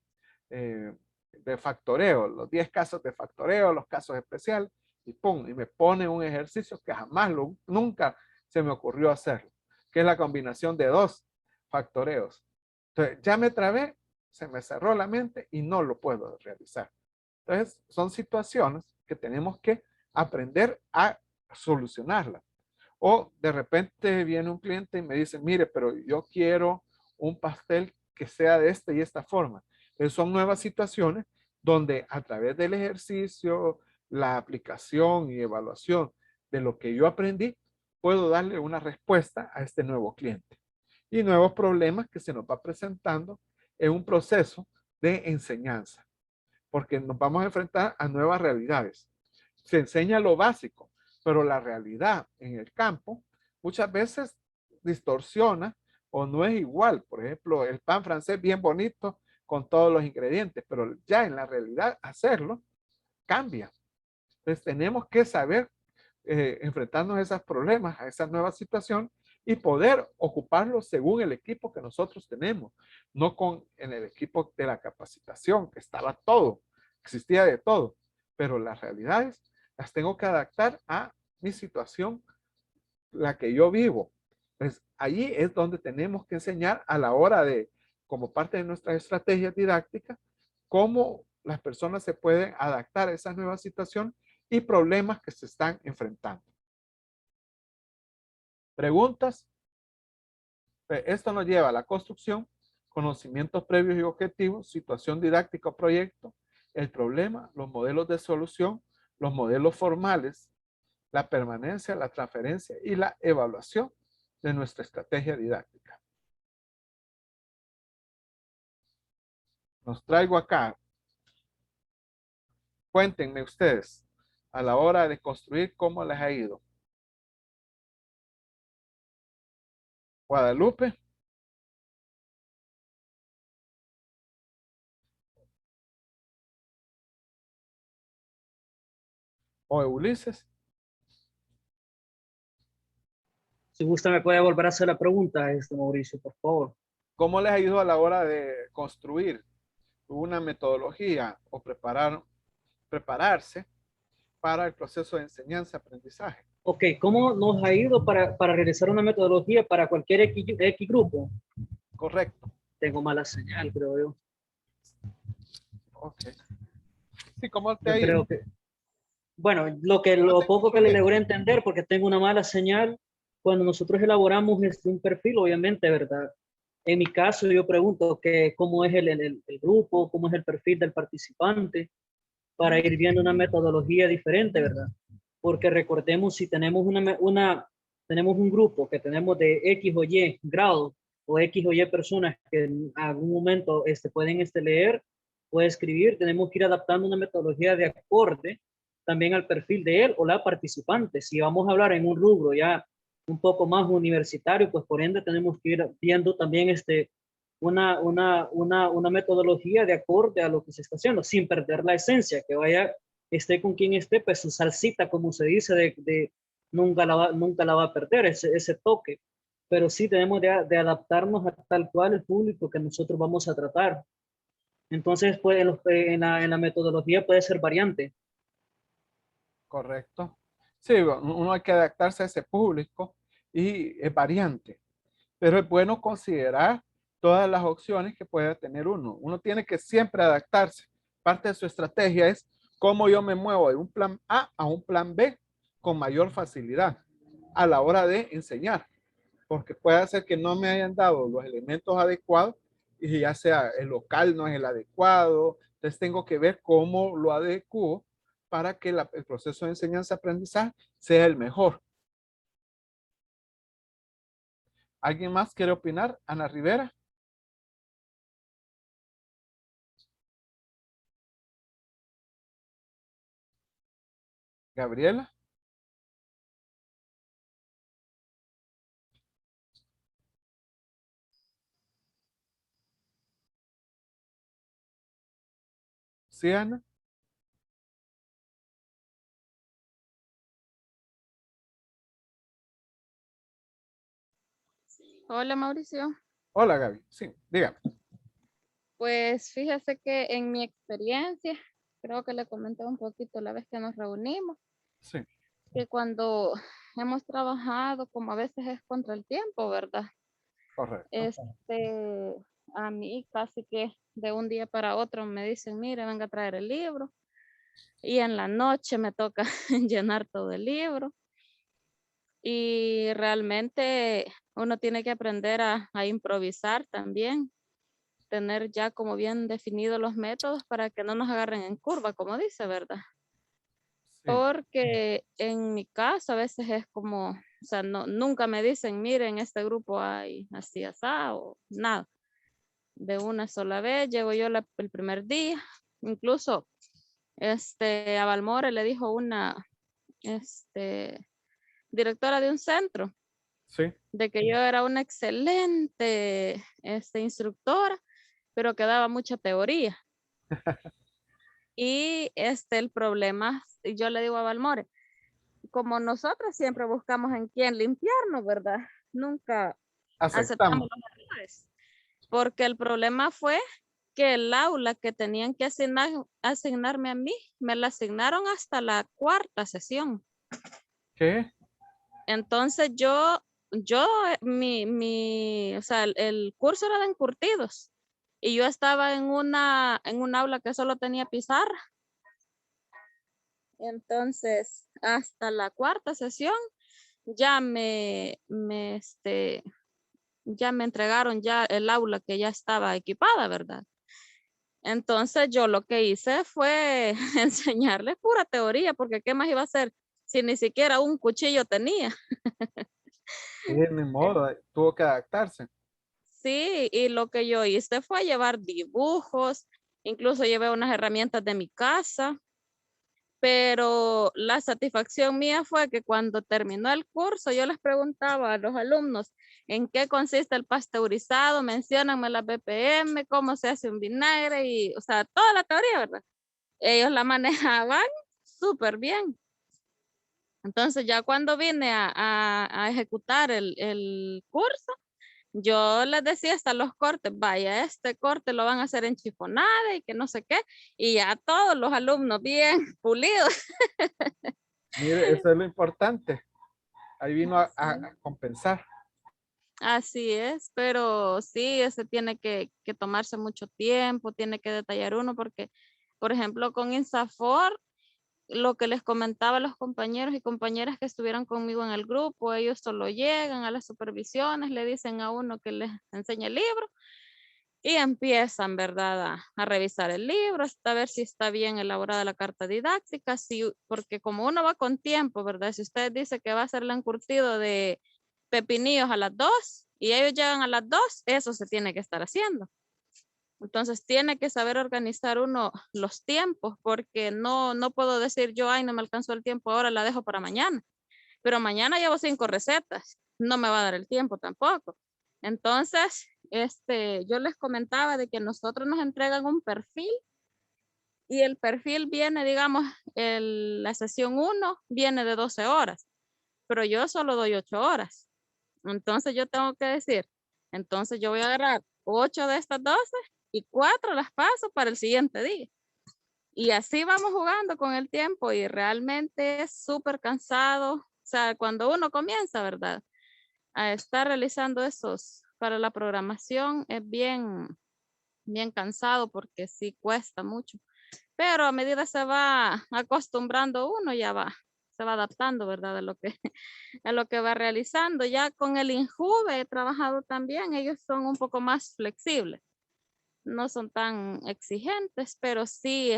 de factoreo, los 10 casos de factoreo, los casos especiales, y pum, y me pone un ejercicio que jamás, nunca se me ocurrió hacerlo, que es la combinación de dos factoreos. Entonces, ya me trabé, se me cerró la mente y no lo puedo realizar. Entonces, son situaciones que tenemos que aprender a solucionarlas. O de repente viene un cliente y me dice, mire, pero yo quiero un pastel que sea de esta y esta forma. Entonces, son nuevas situaciones donde a través del ejercicio, la aplicación y evaluación de lo que yo aprendí, puedo darle una respuesta a este nuevo cliente. Y nuevos problemas que se nos va presentando en un proceso de enseñanza, porque nos vamos a enfrentar a nuevas realidades. Se enseña lo básico, pero la realidad en el campo muchas veces distorsiona o no es igual. Por ejemplo, el pan francés bien bonito con todos los ingredientes, pero ya en la realidad hacerlo cambia. Entonces tenemos que saber enfrentarnos a esos problemas, a esa nueva situación y poder ocuparlo según el equipo que nosotros tenemos, no con en el equipo de la capacitación, que estaba todo, existía de todo, pero las realidades las tengo que adaptar a mi situación, la que yo vivo. Pues ahí es donde tenemos que enseñar a la hora de, como parte de nuestras estrategias didácticas, cómo las personas se pueden adaptar a esa nueva situación y problemas que se están enfrentando. Preguntas. Esto nos lleva a la construcción, conocimientos previos y objetivos, situación didáctica o proyecto, el problema, los modelos de solución, los modelos formales, la permanencia, la transferencia y la evaluación de nuestra estrategia didáctica. Nos traigo acá. Cuéntenme ustedes, a la hora de construir, cómo les ha ido. Guadalupe o Ulises. Si gusta, me puede volver a hacer la pregunta, Mauricio, por favor. ¿Cómo les ha ido a la hora de construir una metodología o prepararse para el proceso de enseñanza-aprendizaje? Ok, ¿cómo nos ha ido para realizar una metodología para cualquier X grupo? Correcto. Tengo mala señal, creo yo. Ok. Sí, ¿cómo te Yo ha ido? creo que, bueno, No lo te poco escucho que le bien. logré entender, porque tengo una mala señal, cuando nosotros elaboramos un perfil, obviamente, ¿verdad? En mi caso, yo pregunto que cómo es el grupo, cómo es el perfil del participante, para ir viendo una metodología diferente, ¿verdad? Porque recordemos, si tenemos tenemos un grupo que tenemos de X o Y grado, o X o Y personas que en algún momento pueden leer o escribir, tenemos que ir adaptando una metodología de acorde también al perfil de él o la participante. Si vamos a hablar en un rubro ya un poco más universitario, pues por ende tenemos que ir viendo también una metodología de acorde a lo que se está haciendo, sin perder la esencia, que vaya, esté con quien esté, pues su salsita, como se dice, nunca la va a perder, ese toque. Pero sí tenemos de adaptarnos a tal cual el público que nosotros vamos a tratar. Entonces, pues, en la metodología puede ser variante. Correcto. Sí, uno hay que adaptarse a ese público y es variante, pero es bueno considerar todas las opciones que pueda tener uno. Uno tiene que siempre adaptarse. Parte de su estrategia es cómo yo me muevo de un plan A a un plan B con mayor facilidad a la hora de enseñar, porque puede ser que no me hayan dado los elementos adecuados y ya sea el local no es el adecuado, entonces tengo que ver cómo lo adecuo para que el proceso de enseñanza-aprendizaje sea el mejor. ¿Alguien más quiere opinar? Ana Rivera. Gabriela. ¿Sí, Ana? Hola Mauricio, Hola, Gaby. Sí, dígame. pues fíjese que en mi experiencia, creo que le comenté un poquito la vez que nos reunimos, Sí, que cuando hemos trabajado, como a veces es contra el tiempo, ¿verdad? correcto. Este, a mí casi que de un día para otro me dicen, mire, venga a traer el libro, y en la noche me toca llenar todo el libro, y realmente uno tiene que aprender a improvisar también, tener ya como bien definidos los métodos para que no nos agarren en curva, como dice, ¿verdad? Sí, Porque en mi caso a veces es como, o sea, no, nunca me dicen, miren, en este grupo hay así, asá, o nada. De una sola vez llego yo el primer día. Incluso, a Balmore le dijo una, directora de un centro, sí. de que yo era una excelente, instructora, pero que daba mucha teoría. Y el problema, yo le digo a Balmore, como nosotros siempre buscamos en quién limpiarnos, ¿verdad? Nunca aceptamos Aceptamos. los errores. Porque el problema fue que el aula que tenían que asignarme a mí, me la asignaron hasta la cuarta sesión. ¿Qué? Entonces o sea, el curso era de encurtidos y yo estaba en un aula que solo tenía pizarra. Entonces, hasta la cuarta sesión ya ya me entregaron ya el aula que ya estaba equipada, ¿verdad? Entonces yo lo que hice fue enseñarles pura teoría, porque ¿qué más iba a hacer si ni siquiera un cuchillo tenía? Ni modo, tuvo que adaptarse. Sí, y lo que yo hice fue llevar dibujos, incluso llevé unas herramientas de mi casa, pero la satisfacción mía fue que cuando terminó el curso, yo les preguntaba a los alumnos en qué consiste el pasteurizado, mencióname la BPM, cómo se hace un vinagre y, o sea, toda la teoría, ¿verdad? Ellos la manejaban súper bien. Entonces ya cuando vine a ejecutar el curso, yo les decía hasta los cortes, vaya, este corte lo van a hacer en chifonada y que no sé qué, y ya todos los alumnos bien pulidos. Mire, eso es lo importante. Ahí vino Sí. a compensar. Así es, pero sí, ese tiene que tomarse mucho tiempo, tiene que detallar uno, porque, por ejemplo, con INSAFOR, lo que les comentaba a los compañeros y compañeras que estuvieron conmigo en el grupo, ellos solo llegan a las supervisiones, le dicen a uno que les enseñe el libro y empiezan, ¿verdad?, a revisar el libro, hasta ver si está bien elaborada la carta didáctica, si, porque como uno va con tiempo, ¿verdad? Si usted dice que va a hacer el encurtido de pepinillos a las 2 y ellos llegan a las 2, eso se tiene que estar haciendo. Entonces tiene que saber organizar uno los tiempos, porque no puedo decir yo, ay, no me alcanzó el tiempo, ahora la dejo para mañana. Pero mañana llevo 5 recetas, no me va a dar el tiempo tampoco. Entonces, yo les comentaba de que nosotros nos entregan un perfil y el perfil viene, digamos, la sesión 1 viene de 12 horas, pero yo solo doy 8 horas. Entonces yo tengo que decir, entonces yo voy a agarrar 8 de estas 12 y 4 las paso para el siguiente día. Y así vamos jugando con el tiempo y realmente es súper cansado. O sea, cuando uno comienza, ¿verdad? A estar realizando esos para la programación es bien cansado porque sí cuesta mucho. Pero a medida se va acostumbrando uno, ya se va adaptando, ¿verdad? A lo que va realizando. Ya con el INJUVE he trabajado también, ellos son un poco más flexibles, no son tan exigentes, pero sí,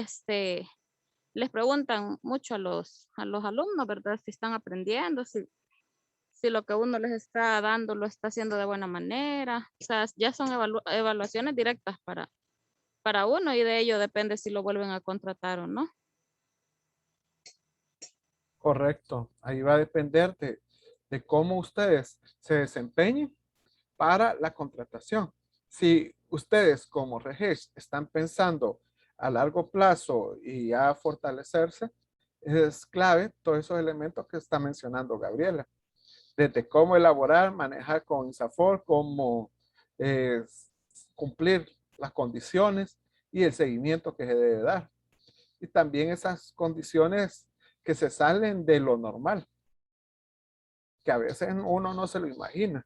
les preguntan mucho a los alumnos, ¿verdad? Si están aprendiendo, si lo que uno les está dando lo está haciendo de buena manera. O sea, ya son evaluaciones directas para uno y de ello depende si lo vuelven a contratar o no. Correcto. Ahí va a depender de cómo ustedes se desempeñen para la contratación. Si ustedes como Regés están pensando a largo plazo y a fortalecerse, es clave todos esos elementos que está mencionando Gabriela. Desde cómo elaborar, manejar con INSAFORP, cómo eh, cumplir las condiciones y el seguimiento que se debe dar. Y también esas condiciones que se salen de lo normal, que a veces uno no se lo imagina.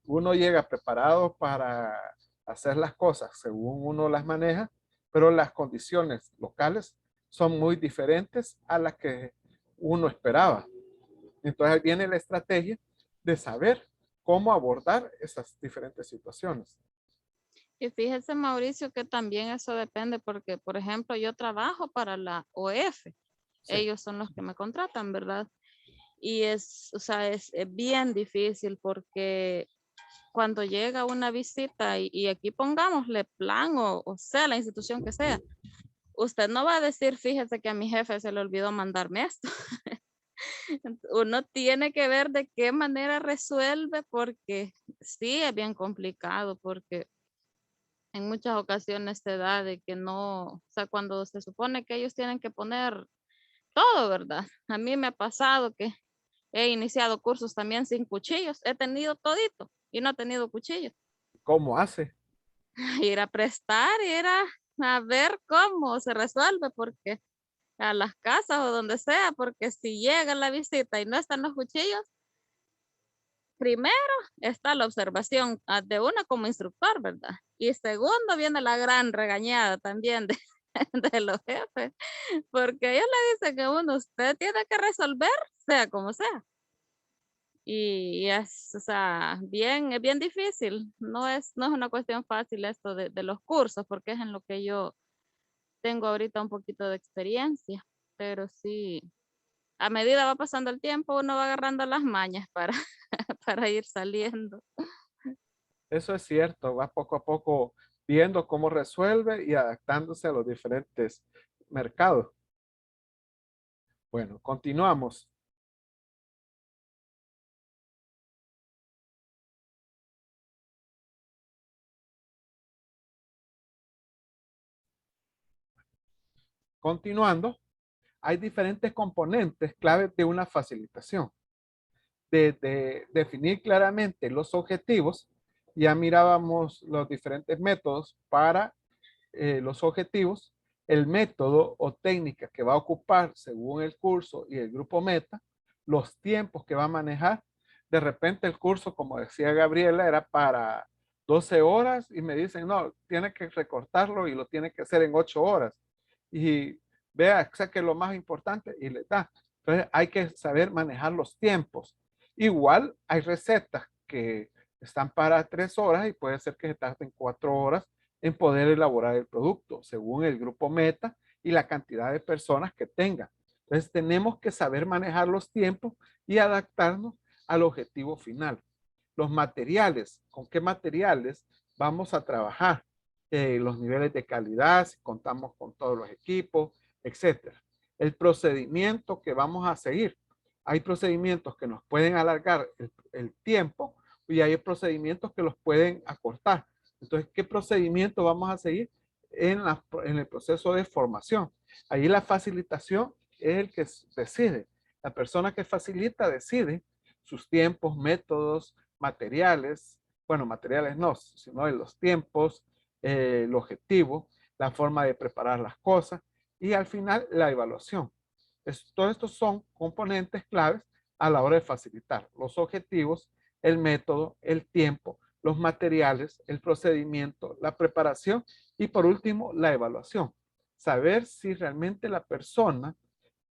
Uno llega preparado para hacer las cosas según uno las maneja, pero las condiciones locales son muy diferentes a las que uno esperaba. Entonces ahí viene la estrategia de saber cómo abordar esas diferentes situaciones. Y fíjese, Mauricio, que también eso depende porque, por ejemplo, yo trabajo para la OF. Sí. Ellos son los que me contratan, ¿verdad? Y o sea, es bien difícil porque cuando llega una visita y aquí pongámosle plan o sea la institución que sea, usted no va a decir, fíjese que a mi jefe se le olvidó mandarme esto. Uno tiene que ver de qué manera resuelve porque sí es bien complicado porque en muchas ocasiones se da de que no, o sea, cuando se supone que ellos tienen que poner todo, ¿verdad? A mí me ha pasado que he iniciado cursos también sin cuchillos, he tenido todito y no he tenido cuchillos. ¿Cómo hace? Ir a prestar, ir a ver cómo se resuelve, porque a las casas o donde sea, porque si llega la visita y no están los cuchillos, primero está la observación de uno como instructor, ¿verdad? Y segundo viene la gran regañada también de, de los jefes, porque ellos le dicen que uno, usted tiene que resolver, sea como sea. Y es, o sea, es bien difícil. No es una cuestión fácil esto de los cursos, porque es en lo que yo tengo ahorita un poquito de experiencia, pero sí, a medida va pasando el tiempo, uno va agarrando las mañas para, para ir saliendo. Eso es cierto, va poco a poco viendo cómo resuelve y adaptándose a los diferentes mercados. Bueno, continuamos. Continuando, hay diferentes componentes claves de una facilitación. De definir claramente los objetivos, ya mirábamos los diferentes métodos para los objetivos, el método o técnica que va a ocupar según el curso y el grupo meta, los tiempos que va a manejar. De repente el curso, como decía Gabriela, era para 12 horas y me dicen, no, tiene que recortarlo y lo tiene que hacer en 8 horas. Y vea, saque lo más importante y le da. Entonces hay que saber manejar los tiempos. Igual hay recetas que están para 3 horas y puede ser que se tarden 4 horas en poder elaborar el producto según el grupo meta y la cantidad de personas que tengan. Entonces tenemos que saber manejar los tiempos y adaptarnos al objetivo final. Los materiales, ¿con qué materiales vamos a trabajar? Los niveles de calidad, si contamos con todos los equipos, etcétera. El procedimiento que vamos a seguir. Hay procedimientos que nos pueden alargar el tiempo y hay procedimientos que los pueden acortar. Entonces, ¿qué procedimiento vamos a seguir en el proceso de formación? Ahí la facilitación es el que decide. La persona que facilita decide sus tiempos, métodos, materiales. Bueno, materiales no, sino los tiempos, el objetivo, la forma de preparar las cosas y al final la evaluación. Todos estos son componentes claves a la hora de facilitar los objetivos, el método, el tiempo, los materiales, el procedimiento, la preparación y por último la evaluación. Saber si realmente la persona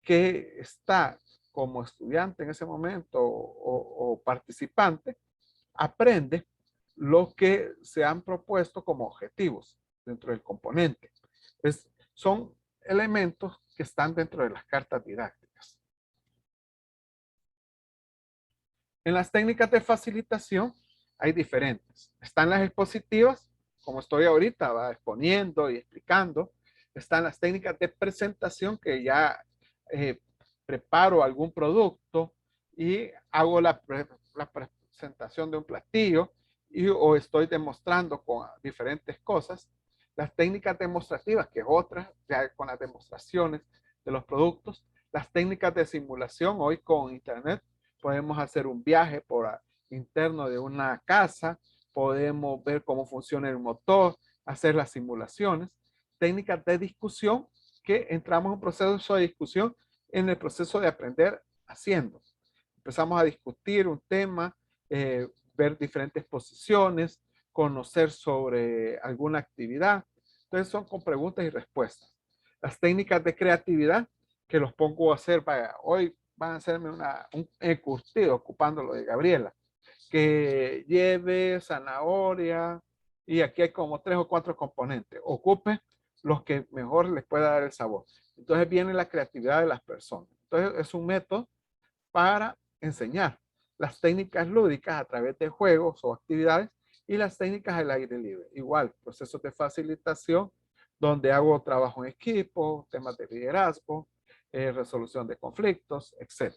que está como estudiante en ese momento o participante aprende lo que se han propuesto como objetivos dentro del componente. Entonces, son elementos que están dentro de las cartas didácticas. En las técnicas de facilitación hay diferentes. Están las expositivas, como estoy ahorita, va exponiendo y explicando. Están las técnicas de presentación que ya preparo algún producto y hago la presentación de un platillo o estoy demostrando con diferentes cosas. Las técnicas demostrativas, que es otra, ya con las demostraciones de los productos. Las técnicas de simulación, hoy con internet podemos hacer un viaje por interno de una casa, podemos ver cómo funciona el motor, hacer las simulaciones. Técnicas de discusión, que entramos en un proceso de discusión en el proceso de aprender haciendo. Empezamos a discutir un tema, ver diferentes posiciones, conocer sobre alguna actividad. Entonces son con preguntas y respuestas. Las técnicas de creatividad, que los pongo a hacer, para, hoy van a hacerme un encurtido ocupando lo de Gabriela, que lleve zanahoria, y aquí hay como 3 o 4 componentes. Ocupe los que mejor les pueda dar el sabor. Entonces viene la creatividad de las personas. Entonces es un método para enseñar las técnicas lúdicas a través de juegos o actividades y las técnicas al aire libre. Igual, procesos de facilitación donde hago trabajo en equipo, temas de liderazgo, resolución de conflictos, etc.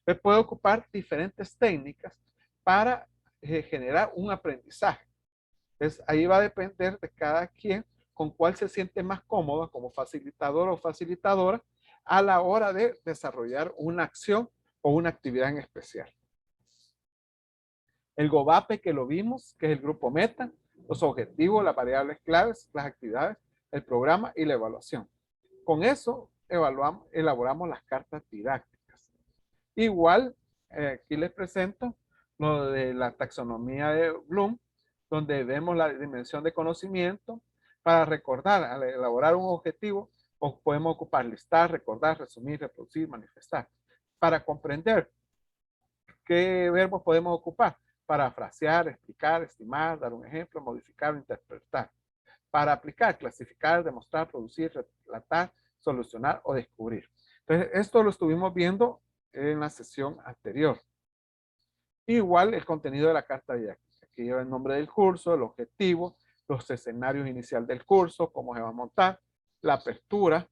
Me puedo ocupar diferentes técnicas para generar un aprendizaje. Entonces, ahí va a depender de cada quien con cuál se siente más cómodo como facilitador o facilitadora a la hora de desarrollar una acción o una actividad en especial. El GOVAPE, que lo vimos, que es el grupo meta, los objetivos, las variables claves, las actividades, el programa y la evaluación. Con eso elaboramos las cartas didácticas. Igual, aquí les presento lo de la taxonomía de Bloom, donde vemos la dimensión de conocimiento. Para recordar, al elaborar un objetivo, podemos ocupar listar, recordar, resumir, reproducir, manifestar. Para comprender qué verbos podemos ocupar, parafrasear, explicar, estimar, dar un ejemplo, modificar o interpretar. Para aplicar, clasificar, demostrar, producir, relatar, solucionar o descubrir. Entonces, esto lo estuvimos viendo en la sesión anterior. Igual el contenido de la carta didáctica, que lleva el nombre del curso, el objetivo, los escenarios inicial del curso, cómo se va a montar, la apertura,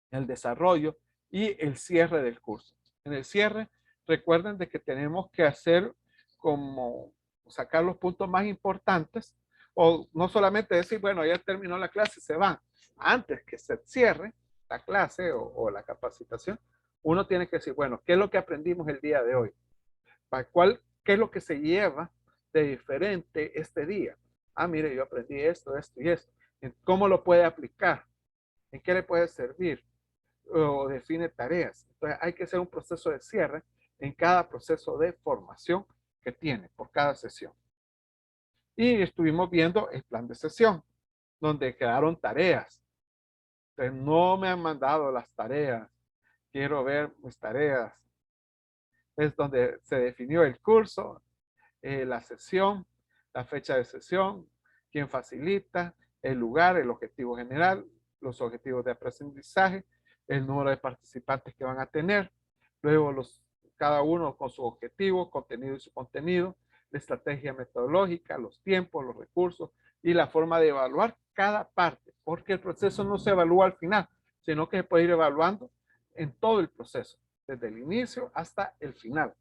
el desarrollo y el cierre del curso. En el cierre, recuerden de que tenemos que hacer como sacar los puntos más importantes, o no solamente decir, bueno, ya terminó la clase y se van. Antes que se cierre la clase o la capacitación, uno tiene que decir, bueno, ¿qué es lo que aprendimos el día de hoy? ¿Qué es lo que se lleva de diferente este día? Ah, mire, yo aprendí esto, esto y esto. ¿Cómo lo puede aplicar? ¿En qué le puede servir? O define tareas. Entonces hay que hacer un proceso de cierre en cada proceso de formación que tiene por cada sesión. Y estuvimos viendo el plan de sesión, donde quedaron tareas. Entonces no me han mandado las tareas. Quiero ver mis tareas. Es donde se definió el curso, la sesión, la fecha de sesión, quién facilita, el lugar, el objetivo general, los objetivos de aprendizaje, el número de participantes que van a tener, luego cada uno con su objetivo, contenido y su contenido, la estrategia metodológica, los tiempos, los recursos y la forma de evaluar cada parte, porque el proceso no se evalúa al final, sino que se puede ir evaluando en todo el proceso, desde el inicio hasta el final.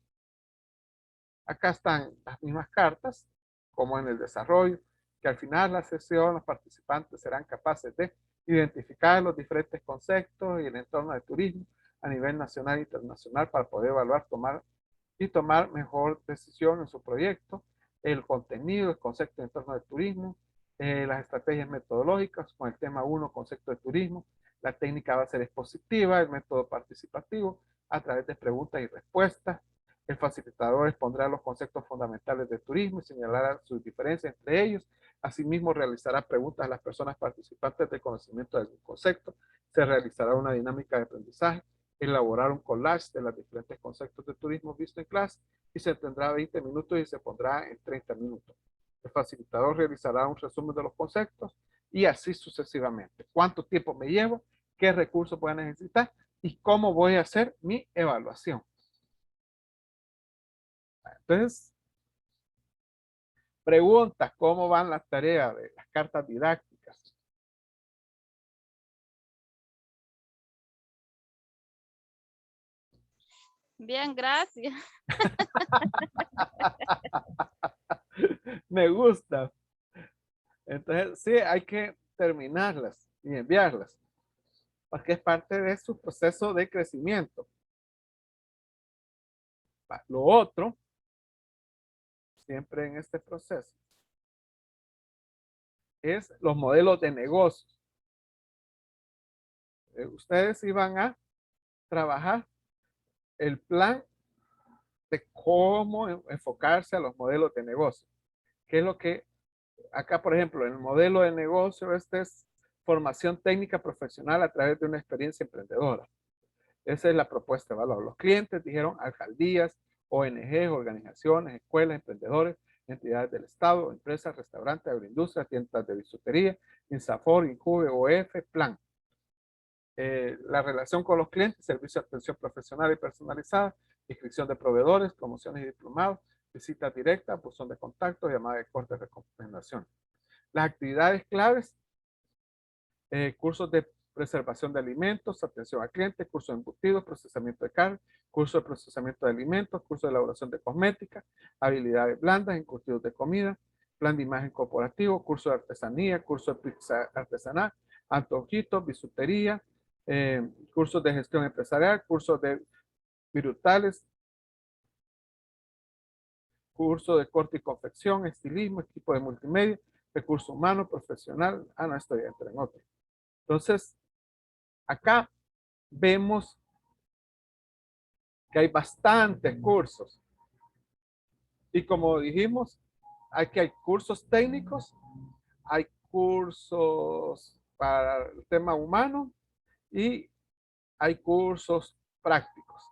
Acá están las mismas cartas, como en el desarrollo, que al final de la sesión los participantes serán capaces de identificar los diferentes conceptos y el entorno de turismo a nivel nacional e internacional para poder evaluar, tomar mejor decisión en su proyecto, el contenido, el concepto de entorno de turismo, las estrategias metodológicas con el tema 1, concepto de turismo, la técnica va a ser expositiva, el método participativo a través de preguntas y respuestas. El facilitador expondrá los conceptos fundamentales del turismo y señalará sus diferencias entre ellos. Asimismo, realizará preguntas a las personas participantes de conocimiento del concepto. Se realizará una dinámica de aprendizaje, elaborar un collage de los diferentes conceptos de turismo visto en clase y se tendrá 20 minutos y se pondrá en 30 minutos. El facilitador realizará un resumen de los conceptos y así sucesivamente. ¿Cuánto tiempo me llevo? ¿Qué recursos voy a necesitar? ¿Y cómo voy a hacer mi evaluación? Entonces, preguntas, ¿cómo van las tareas de las cartas didácticas? Bien, gracias. Me gusta. Entonces, sí, hay que terminarlas y enviarlas, porque es parte de su proceso de crecimiento. Lo otro, siempre en este proceso, es los modelos de negocio. Ustedes iban a trabajar el plan de cómo enfocarse a los modelos de negocio. ¿Qué es lo que acá, por ejemplo, en el modelo de negocio, este es formación técnica profesional a través de una experiencia emprendedora? Esa es la propuesta de valor. Los clientes dijeron alcaldías, ONGs, organizaciones, escuelas, emprendedores, entidades del Estado, empresas, restaurantes, agroindustria, tiendas de bisutería, INSAFOR, INJUVE, OEF, plan. La relación con los clientes, servicio de atención profesional y personalizada, inscripción de proveedores, promociones y diplomados, visitas directas, buzón de contacto, llamada de corte de recomendación. Las actividades claves, cursos de preservación de alimentos, atención al cliente, curso de embutidos, procesamiento de carne, curso de procesamiento de alimentos, curso de elaboración de cosmética, habilidades blandas, encurtidos de comida, plan de imagen corporativo, curso de artesanía, curso de pizza artesanal, antojitos, bisutería, cursos de gestión empresarial, cursos de virutales, curso de corte y confección, estilismo, equipo de multimedia, recurso humano, profesional, no, esto ya entra en otro. Entonces, acá vemos que hay bastantes cursos. Y como dijimos, aquí hay cursos técnicos, hay cursos para el tema humano y hay cursos prácticos.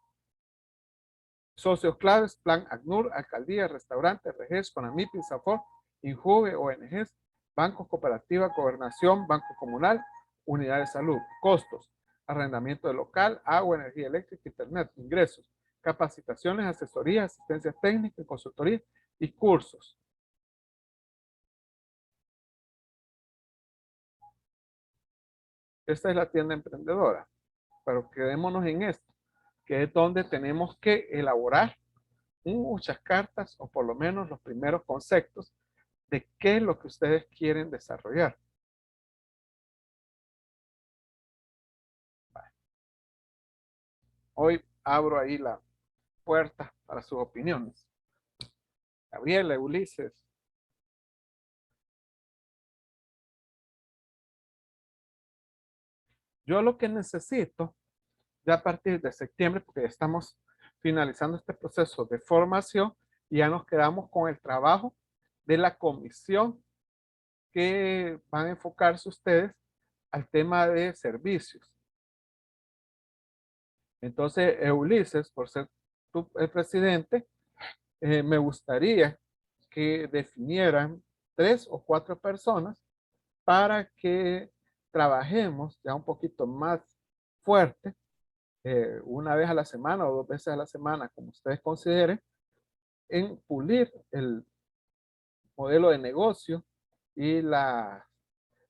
Socios claves, Plan ACNUR, Alcaldía, Restaurantes, RGES, CONAMIP, INSAFOR, INJUVE, ONGs, Bancos, Cooperativa, Gobernación, Banco Comunal, Unidad de Salud. Costos, arrendamiento de local, agua, energía eléctrica, internet, ingresos, capacitaciones, asesoría, asistencia técnica, consultoría y cursos. Esta es la tienda emprendedora, pero quedémonos en esto, que es donde tenemos que elaborar muchas cartas o por lo menos los primeros conceptos de qué es lo que ustedes quieren desarrollar. Hoy abro ahí la puerta para sus opiniones. Gabriela, Ulises. Yo lo que necesito, ya a partir de septiembre, porque ya estamos finalizando este proceso de formación y ya nos quedamos con el trabajo de la comisión que van a enfocarse ustedes al tema de servicios. Entonces, Ulises, por ser tú el presidente, me gustaría que definieran 3 o 4 personas para que trabajemos ya un poquito más fuerte, una vez a la semana o 2 veces a la semana, como ustedes consideren, en pulir el modelo de negocio y las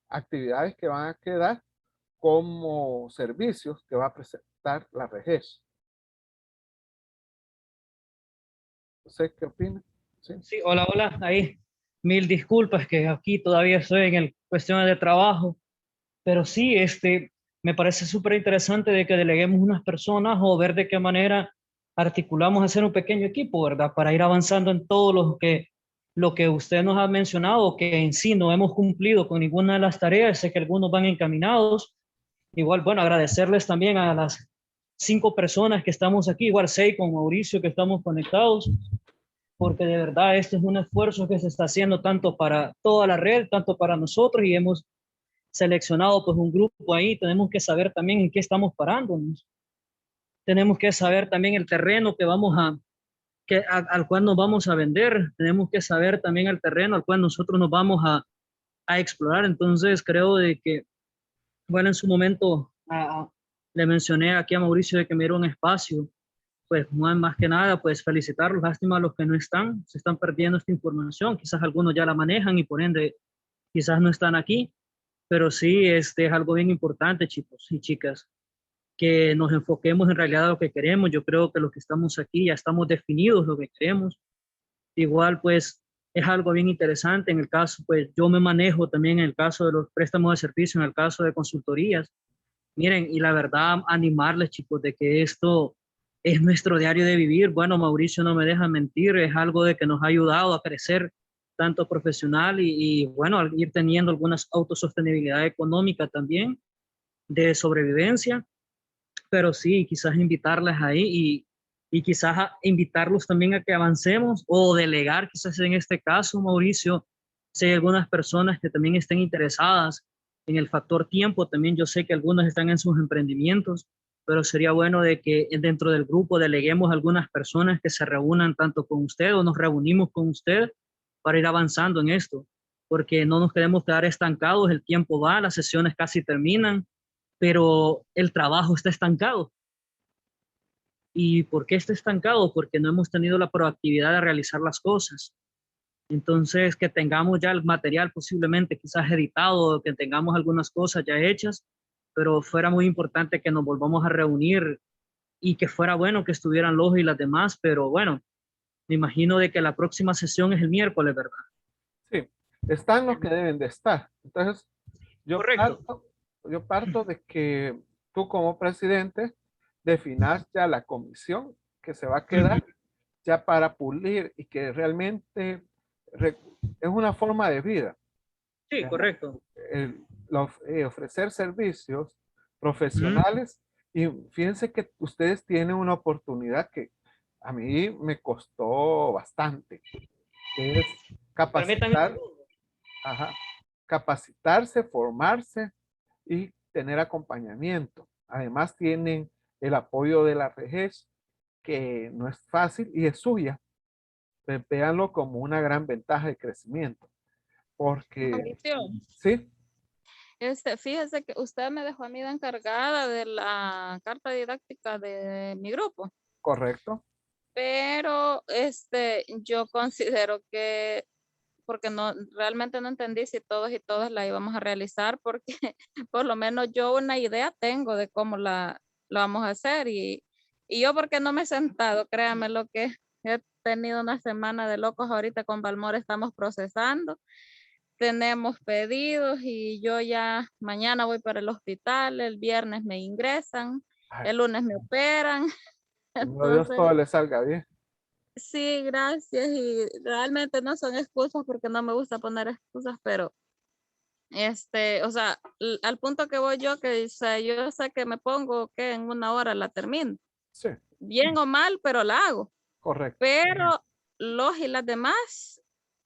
actividades que van a quedar como servicios que va a presentar la RGES. ¿Usted qué opina? Sí, sí, hola, hola, ahí. Mil disculpas que aquí todavía estoy en el cuestiones de trabajo, pero sí, me parece súper interesante de que deleguemos unas personas o ver de qué manera articulamos hacer un pequeño equipo, ¿verdad? Para ir avanzando en todo lo que usted nos ha mencionado, que en sí no hemos cumplido con ninguna de las tareas, sé que algunos van encaminados. Igual, bueno, agradecerles también a las 5 personas que estamos aquí, igual 6 con Mauricio que estamos conectados, porque de verdad este es un esfuerzo que se está haciendo tanto para toda la red, tanto para nosotros, y hemos seleccionado pues un grupo ahí. Tenemos que saber también en qué estamos parándonos. Tenemos que saber también el terreno que vamos al cual nos vamos a vender. Tenemos que saber también el terreno al cual nosotros nos vamos a explorar. Entonces creo de que, bueno, en su momento le mencioné aquí a Mauricio de que me diera un espacio, pues más que nada, pues felicitarlos, lástima a los que no están, se están perdiendo esta información, quizás algunos ya la manejan y por ende quizás no están aquí, pero sí, es algo bien importante, chicos y chicas, que nos enfoquemos en realidad a lo que queremos. Yo creo que los que estamos aquí ya estamos definidos lo que queremos. Igual, pues, es algo bien interesante. En el caso, pues yo me manejo también en el caso de los préstamos de servicio, en el caso de consultorías. Miren, y la verdad, animarles, chicos, de que esto es nuestro diario de vivir. Bueno, Mauricio no me deja mentir, es algo de que nos ha ayudado a crecer tanto profesional y bueno, al ir teniendo algunas autosostenibilidad económica también de sobrevivencia, pero sí, quizás invitarles ahí y quizás invitarlos también a que avancemos o delegar, quizás en este caso, Mauricio, si hay algunas personas que también estén interesadas en el factor tiempo, también yo sé que algunos están en sus emprendimientos, pero sería bueno de que dentro del grupo deleguemos algunas personas que se reúnan tanto con usted o nos reunimos con usted para ir avanzando en esto, porque no nos queremos quedar estancados, el tiempo va, las sesiones casi terminan, pero el trabajo está estancado. ¿Y por qué está estancado? Porque no hemos tenido la proactividad de realizar las cosas. Entonces, que tengamos ya el material posiblemente quizás editado, que tengamos algunas cosas ya hechas, pero fuera muy importante que nos volvamos a reunir y que fuera bueno que estuvieran los y las demás, pero bueno, me imagino de que la próxima sesión es el miércoles, ¿verdad? Sí, están los que deben de estar. Entonces, yo Correcto. parto, yo parto de que tú como presidente definas ya la comisión que se va a quedar ya para pulir y que realmente es una forma de vida. Sí, correcto. Ofrecer servicios profesionales y fíjense que ustedes tienen una oportunidad que a mí me costó bastante, que es Para mí también. ajá, capacitarse, formarse y tener acompañamiento. Además tienen el apoyo de la REGES, que no es fácil y es suya. Véanlo como una gran ventaja de crecimiento. Porque, Mauricio, sí, fíjese que usted me dejó a mí de encargada de la carta didáctica de mi grupo, correcto. pero yo considero que, porque no, realmente no entendí si todos y todas la íbamos a realizar, porque por lo menos yo una idea tengo de cómo lo vamos a hacer y yo porque no me he sentado, créame lo que he tenido una semana de locos ahorita con Balmor, estamos procesando. Tenemos pedidos y yo ya mañana voy para el hospital, el viernes me ingresan, Ay, el lunes me operan. primero Dios todo Entonces, le salga bien. sí, gracias. Y realmente no son excusas porque no me gusta poner excusas, pero o sea, al punto que voy yo, que yo sé que me pongo que en una hora la termino, Sí, bien o mal, pero la hago. correcto. Pero los y las demás,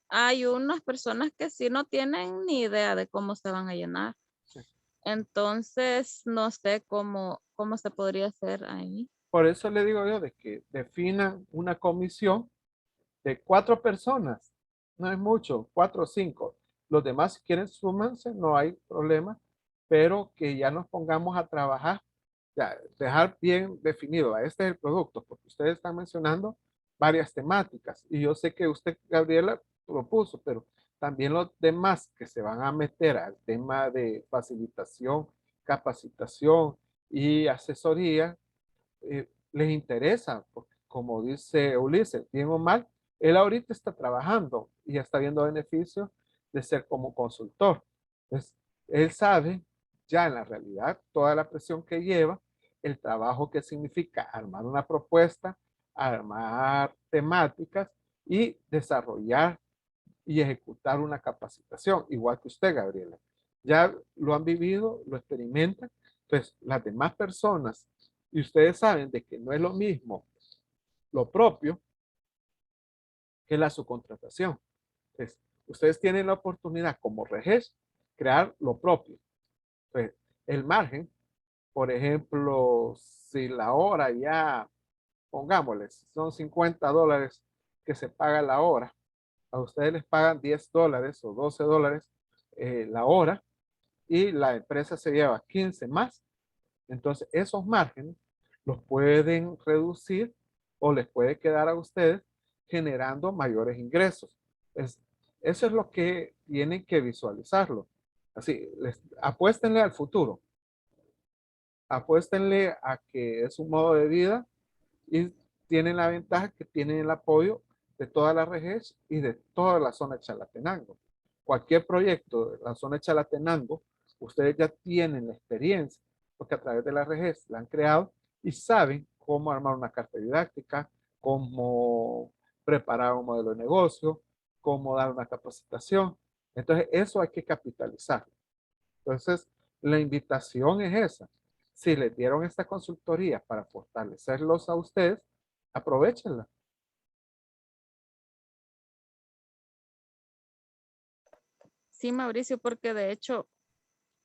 hay unas personas que sí no tienen ni idea de cómo se van a llenar. Sí. Entonces, no sé cómo se podría hacer ahí. Por eso le digo yo de que definan una comisión de 4 personas. No es mucho, 4 o 5. Los demás, si quieren súmense, no hay problema, pero que ya nos pongamos a trabajar, ya, dejar bien definido, este es el producto, porque ustedes están mencionando varias temáticas y yo sé que usted, Gabriela, propuso, pero también los demás que se van a meter al tema de facilitación, capacitación y asesoría, les interesa, porque como dice Ulises, bien o mal, él ahorita está trabajando y está viendo beneficios de ser como consultor. Entonces, él sabe ya en la realidad toda la presión que lleva, el trabajo que significa armar una propuesta, armar temáticas y desarrollar y ejecutar una capacitación, igual que usted, Gabriela. Ya lo han vivido, lo experimentan. Entonces, las demás personas, y ustedes saben de que no es lo mismo lo propio que la subcontratación. Entonces, ustedes tienen la oportunidad como REGES crear lo propio. Entonces, el margen, por ejemplo, si la hora ya, pongámosles, son $50 que se paga la hora, a ustedes les pagan $10 o $12 la hora y la empresa se lleva 15 más. Entonces, esos márgenes los pueden reducir o les puede quedar a ustedes generando mayores ingresos. Eso es lo que tienen que visualizarlo. Así, apuéstenle al futuro. Apuéstenle a que es un modo de vida y tienen la ventaja que tienen el apoyo de toda la región y de toda la zona de Chalatenango. Cualquier proyecto de la zona de Chalatenango, ustedes ya tienen la experiencia, porque a través de la región la han creado y saben cómo armar una carta didáctica, cómo preparar un modelo de negocio, cómo dar una capacitación. Entonces, eso hay que capitalizarlo. Entonces, la invitación es esa. Si les dieron esta consultoría para fortalecerlos a ustedes, aprovechenla. Sí, Mauricio, porque de hecho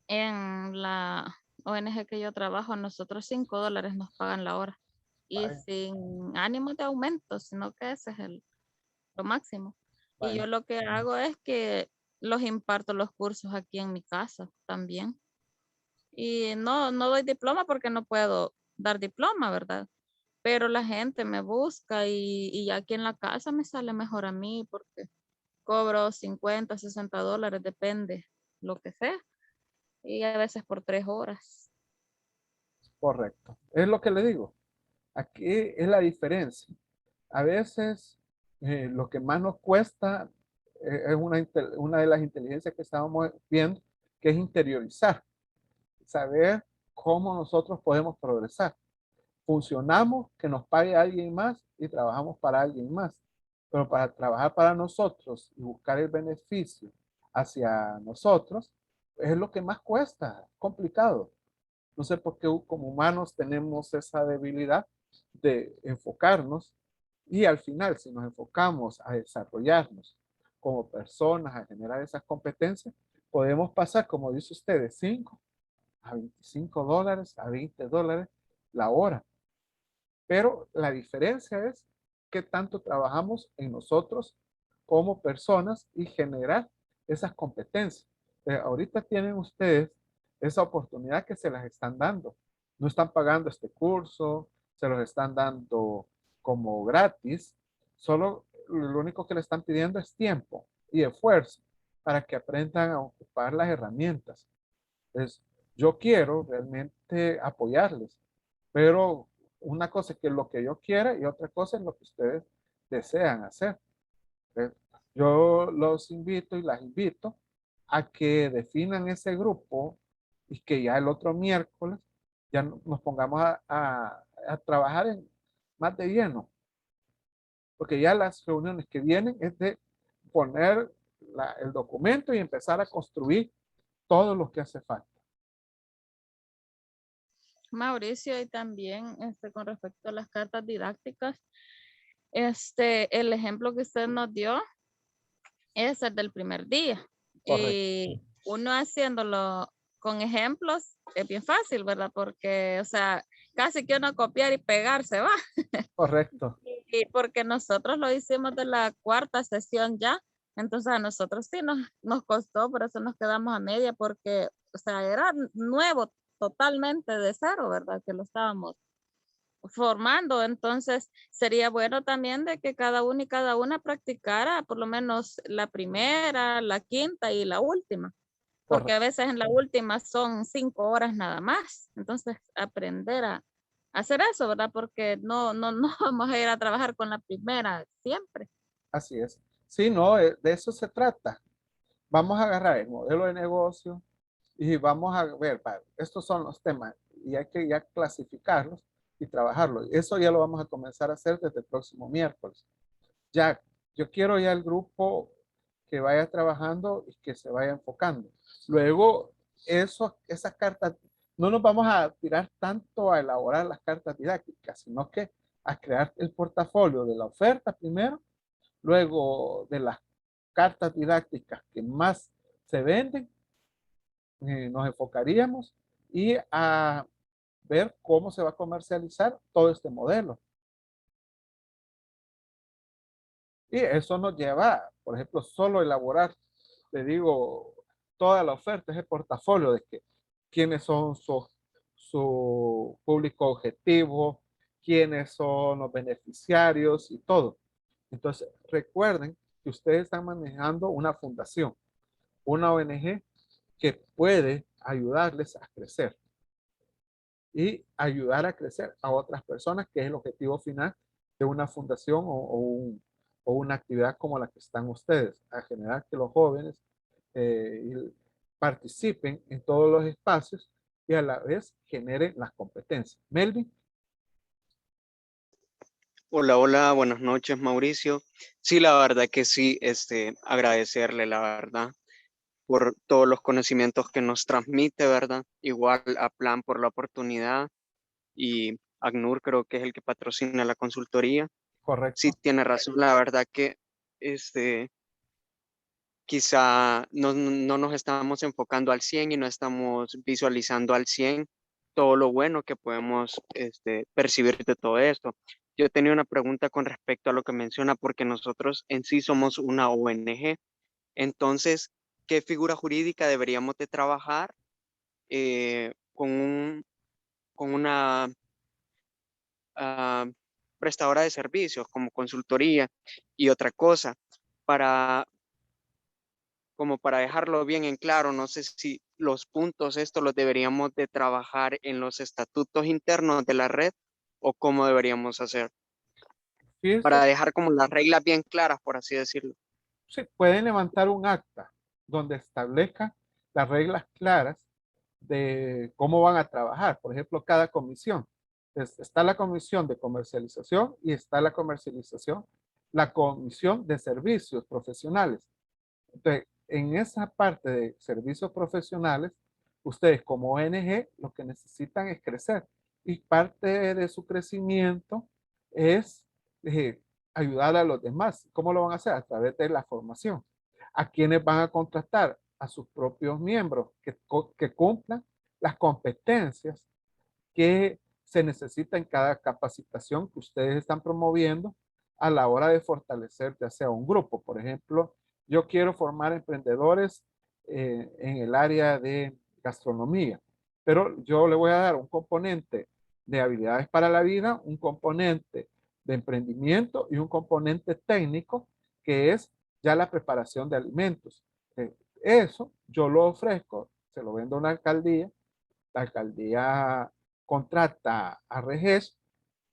en la ONG que yo trabajo, nosotros $5 nos pagan la hora y Vaya, sin ánimo de aumento, sino que ese es lo máximo. Y yo vaya. lo que hago es que los imparto los cursos aquí en mi casa también. Y no doy diploma porque no puedo dar diploma, ¿verdad? Pero la gente me busca y aquí en la casa me sale mejor a mí porque cobro 50, $60, depende lo que sea. Y a veces por 3 horas. Correcto. Es lo que le digo. Aquí es la diferencia. A veces lo que más nos cuesta es una de las inteligencias que estábamos viendo, que es interiorizar, saber cómo nosotros podemos progresar. Funcionamos, que nos pague alguien más y trabajamos para alguien más. Pero para trabajar para nosotros y buscar el beneficio hacia nosotros, es lo que más cuesta, complicado. No sé por qué como humanos tenemos esa debilidad de enfocarnos y al final, si nos enfocamos a desarrollarnos como personas, a generar esas competencias, podemos pasar, como dice usted, de 5 a $25, a $20 la hora. Pero la diferencia es qué tanto trabajamos en nosotros como personas y generar esas competencias. Ahorita tienen ustedes esa oportunidad que se las están dando. No están pagando este curso, se los están dando como gratis. Solo lo único que le están pidiendo es tiempo y esfuerzo para que aprendan a ocupar las herramientas. Entonces, yo quiero realmente apoyarles, pero una cosa es que lo que yo quiera y otra cosa es lo que ustedes desean hacer. Entonces, yo los invito y las invito a que definan ese grupo y que ya el otro miércoles ya nos pongamos a trabajar en, más de lleno, porque ya las reuniones que vienen es de poner el documento y empezar a construir todo lo que hace falta. Mauricio, y también con respecto a las cartas didácticas, el ejemplo que usted nos dio es el del primer día. Correcto, Y uno haciéndolo con ejemplos es bien fácil, ¿verdad? Porque, o sea, casi que uno copiar y pegar se va. correcto. Y porque nosotros lo hicimos de la cuarta sesión ya, entonces a nosotros sí nos costó, por eso nos quedamos a media, porque, o sea, era nuevo totalmente de cero, ¿verdad? Que lo estábamos formando, entonces sería bueno también de que cada uno y cada una practicara por lo menos la primera, la quinta y la última, porque a Correcto. veces en la última son 5 horas nada más, entonces aprender a hacer eso, ¿verdad? Porque no vamos a ir a trabajar con la primera siempre. Así es. Sí, no, de eso se trata. Vamos a agarrar el modelo de negocio y vamos a ver, estos son los temas y hay que ya clasificarlos y trabajarlos. Eso ya lo vamos a comenzar a hacer desde el próximo miércoles. Ya, yo quiero ya el grupo que vaya trabajando y que se vaya enfocando. Luego, esas cartas, no nos vamos a tirar tanto a elaborar las cartas didácticas, sino que a crear el portafolio de la oferta primero, luego de las cartas didácticas que más se venden, nos enfocaríamos y a ver cómo se va a comercializar todo este modelo. Y eso nos lleva, por ejemplo, solo elaborar, te digo, toda la oferta, ese portafolio de que quiénes son su público objetivo, quiénes son los beneficiarios y todo. Entonces, recuerden que ustedes están manejando una fundación, una ONG que puede ayudarles a crecer y ayudar a crecer a otras personas, que es el objetivo final de una fundación o o una actividad como la que están ustedes, a generar que los jóvenes participen en todos los espacios y a la vez generen las competencias. Melvin. Hola, hola, buenas noches, Mauricio. Sí, la verdad que sí, agradecerle, la verdad, por todos los conocimientos que nos transmite, ¿verdad? Igual a Plan por la oportunidad y ACNUR creo que es el que patrocina la consultoría. Sí, Correcto. tiene razón, la verdad que quizá no nos estamos enfocando al 100 y no estamos visualizando al 100 todo lo bueno que podemos percibir de todo esto. Yo tenía una pregunta con respecto a lo que menciona, porque nosotros en sí somos una ONG. Entonces, ¿qué figura jurídica deberíamos de trabajar con una prestadora de servicios como consultoría y otra cosa? Para, como para dejarlo bien en claro, no sé si los puntos estos los deberíamos de trabajar en los estatutos internos de la red o cómo deberíamos hacer Fíjense, para dejar como las reglas bien claras, por así decirlo. sí, pueden levantar un acta donde establezcan las reglas claras de cómo van a trabajar. Por ejemplo, cada comisión. Está la comisión de comercialización y está la comisión de servicios profesionales. Entonces, en esa parte de servicios profesionales, ustedes como ONG lo que necesitan es crecer. Y parte de su crecimiento es ayudar a los demás. ¿Cómo lo van a hacer? A través de la formación. ¿A quiénes van a contratar? A sus propios miembros que cumplan las competencias que se necesita en cada capacitación que ustedes están promoviendo a la hora de fortalecer ya sea un grupo. Por ejemplo, yo quiero formar emprendedores en el área de gastronomía, pero yo le voy a dar un componente de habilidades para la vida, un componente de emprendimiento y un componente técnico que es ya la preparación de alimentos. Eso yo lo ofrezco, se lo vendo a una alcaldía, la alcaldía contrata a Reges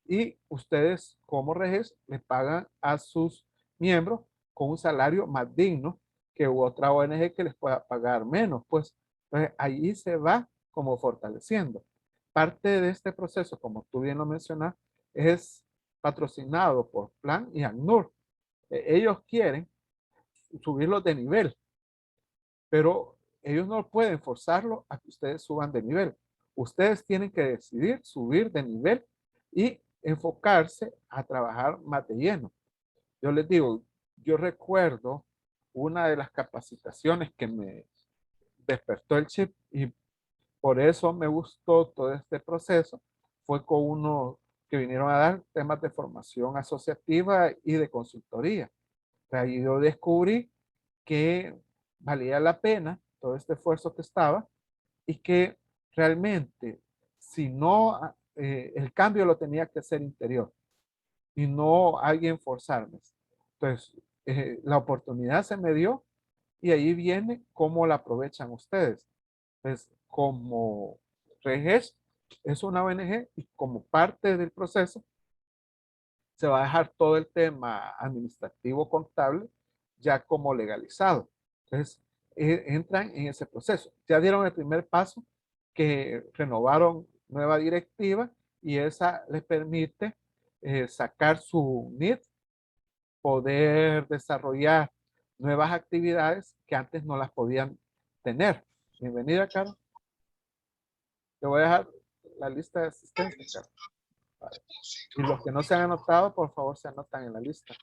y ustedes como Reges le pagan a sus miembros con un salario más digno que otra ONG que les pueda pagar menos. Pues entonces, ahí se va como fortaleciendo. Parte de este proceso, como tú bien lo mencionas, es patrocinado por Plan y ACNUR. Ellos quieren subirlos de nivel, pero ellos no pueden forzarlo a que ustedes suban de nivel. Ustedes tienen que decidir subir de nivel y enfocarse a trabajar más de lleno. Yo les digo, yo recuerdo una de las capacitaciones que me despertó el chip y por eso me gustó todo este proceso, fue con uno que vinieron a dar temas de formación asociativa y de consultoría. Ahí yo descubrí que valía la pena todo este esfuerzo que estaba y que realmente si no, el cambio lo tenía que hacer interior y no alguien forzarme. Entonces, la oportunidad se me dio y ahí viene cómo la aprovechan ustedes. Pues como Reges es una ONG y como parte del proceso se va a dejar todo el tema administrativo contable ya como legalizado. Entonces, entran en ese proceso. Ya dieron el primer paso que renovaron nueva directiva y esa les permite sacar su NIT, poder desarrollar nuevas actividades que antes no las podían tener. Bienvenida, Carlos. Te voy a dejar la lista de asistencia, Carlos. Vale. Y los que no se han anotado, por favor, se anotan en la lista.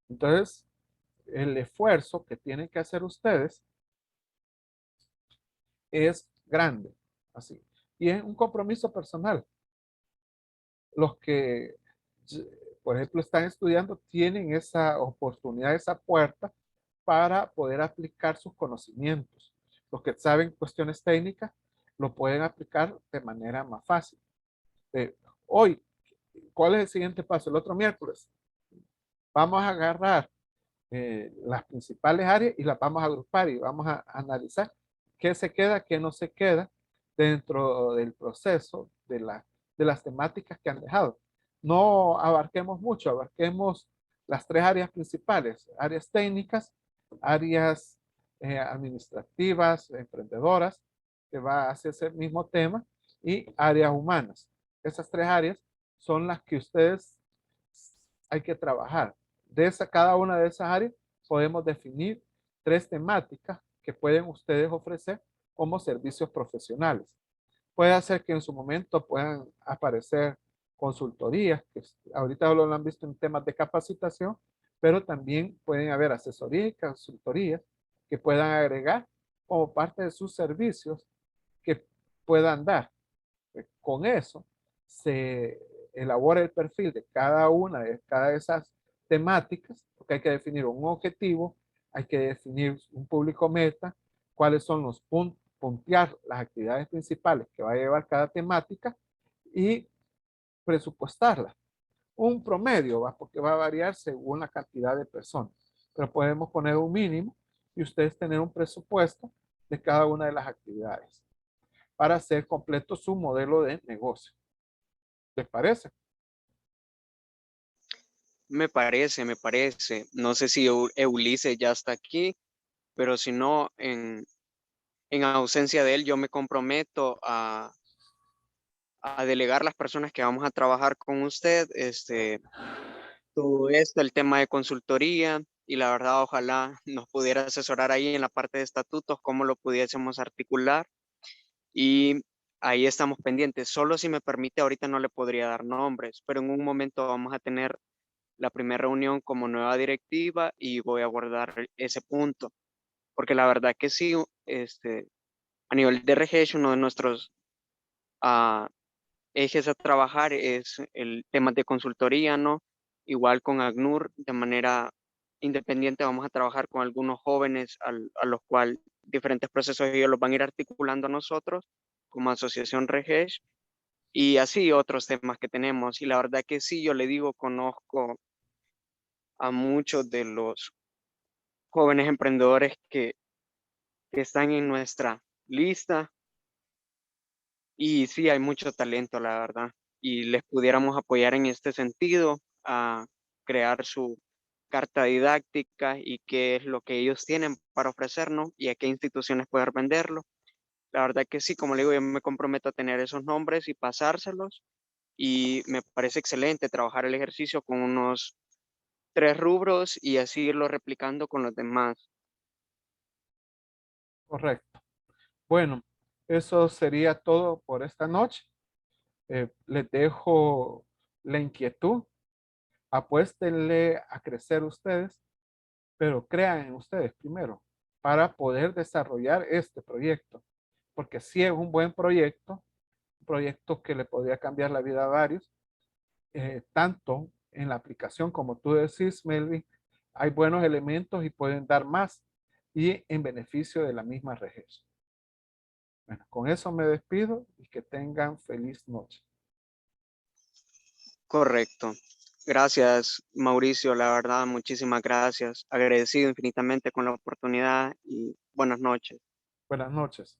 Entonces, el esfuerzo que tienen que hacer ustedes es grande, así. Y es un compromiso personal. Los que, por ejemplo, están estudiando tienen esa oportunidad, esa puerta para poder aplicar sus conocimientos. Los que saben cuestiones técnicas lo pueden aplicar de manera más fácil. Hoy, ¿cuál es el siguiente paso? El otro miércoles vamos a agarrar las principales áreas y las vamos a agrupar y vamos a analizar qué se queda, qué no se queda dentro del proceso de las temáticas que han dejado. No abarquemos mucho, abarquemos las tres áreas principales, áreas técnicas, áreas administrativas, emprendedoras, que va hacia ese mismo tema, y áreas humanas. Esas tres áreas son las que ustedes hay que trabajar. Cada una de esas áreas podemos definir tres temáticas que pueden ustedes ofrecer como servicios profesionales. Puede ser que en su momento puedan aparecer consultorías, que ahorita lo han visto en temas de capacitación, pero también pueden haber asesorías y consultorías que puedan agregar como parte de sus servicios que puedan dar. Con eso se elabora el perfil de cada una de esas temáticas, porque hay que definir un objetivo, hay que definir un público meta, cuáles son los puntear las actividades principales que va a llevar cada temática y presupuestarla. Un promedio, porque va a variar según la cantidad de personas, pero podemos poner un mínimo y ustedes tener un presupuesto de cada una de las actividades para hacer completo su modelo de negocio. ¿Les parece? Me parece, me parece. No sé si Ulises ya está aquí, pero si no, en ausencia de él, yo me comprometo a delegar las personas que vamos a trabajar con usted, todo esto, el tema de consultoría, y la verdad, ojalá nos pudiera asesorar ahí en la parte de estatutos, cómo lo pudiésemos articular, y ahí estamos pendientes. Solo si me permite, ahorita no le podría dar nombres, pero en un momento vamos a tener la primera reunión como nueva directiva y voy a abordar ese punto, porque la verdad que sí, a nivel de RGES, uno de nuestros ejes a trabajar es el tema de consultoría, ¿no? Igual con ACNUR, de manera independiente, vamos a trabajar con algunos jóvenes a los cuales diferentes procesos ellos los van a ir articulando a nosotros como asociación RGES y así otros temas que tenemos. Y la verdad que sí, yo le digo, conozco a muchos de los jóvenes emprendedores que están en nuestra lista y sí, hay mucho talento, la verdad. Y les pudiéramos apoyar en este sentido, a crear su carta didáctica y qué es lo que ellos tienen para ofrecernos y a qué instituciones poder venderlo. La verdad que sí, como le digo, yo me comprometo a tener esos nombres y pasárselos. Y me parece excelente trabajar el ejercicio con unos 3 rubros y así irlo replicando con los demás. Correcto. Bueno, eso sería todo por esta noche. Les dejo la inquietud. Apuéstenle a crecer ustedes, pero crean en ustedes primero para poder desarrollar este proyecto. Porque si es un buen proyecto, un proyecto que le podría cambiar la vida a varios, tanto en la aplicación como tú decís, Melvin, hay buenos elementos y pueden dar más y en beneficio de la misma región. Bueno, con eso me despido y que tengan feliz noche. Correcto. Gracias, Mauricio. La verdad, muchísimas gracias. Agradecido infinitamente con la oportunidad y buenas noches. Buenas noches.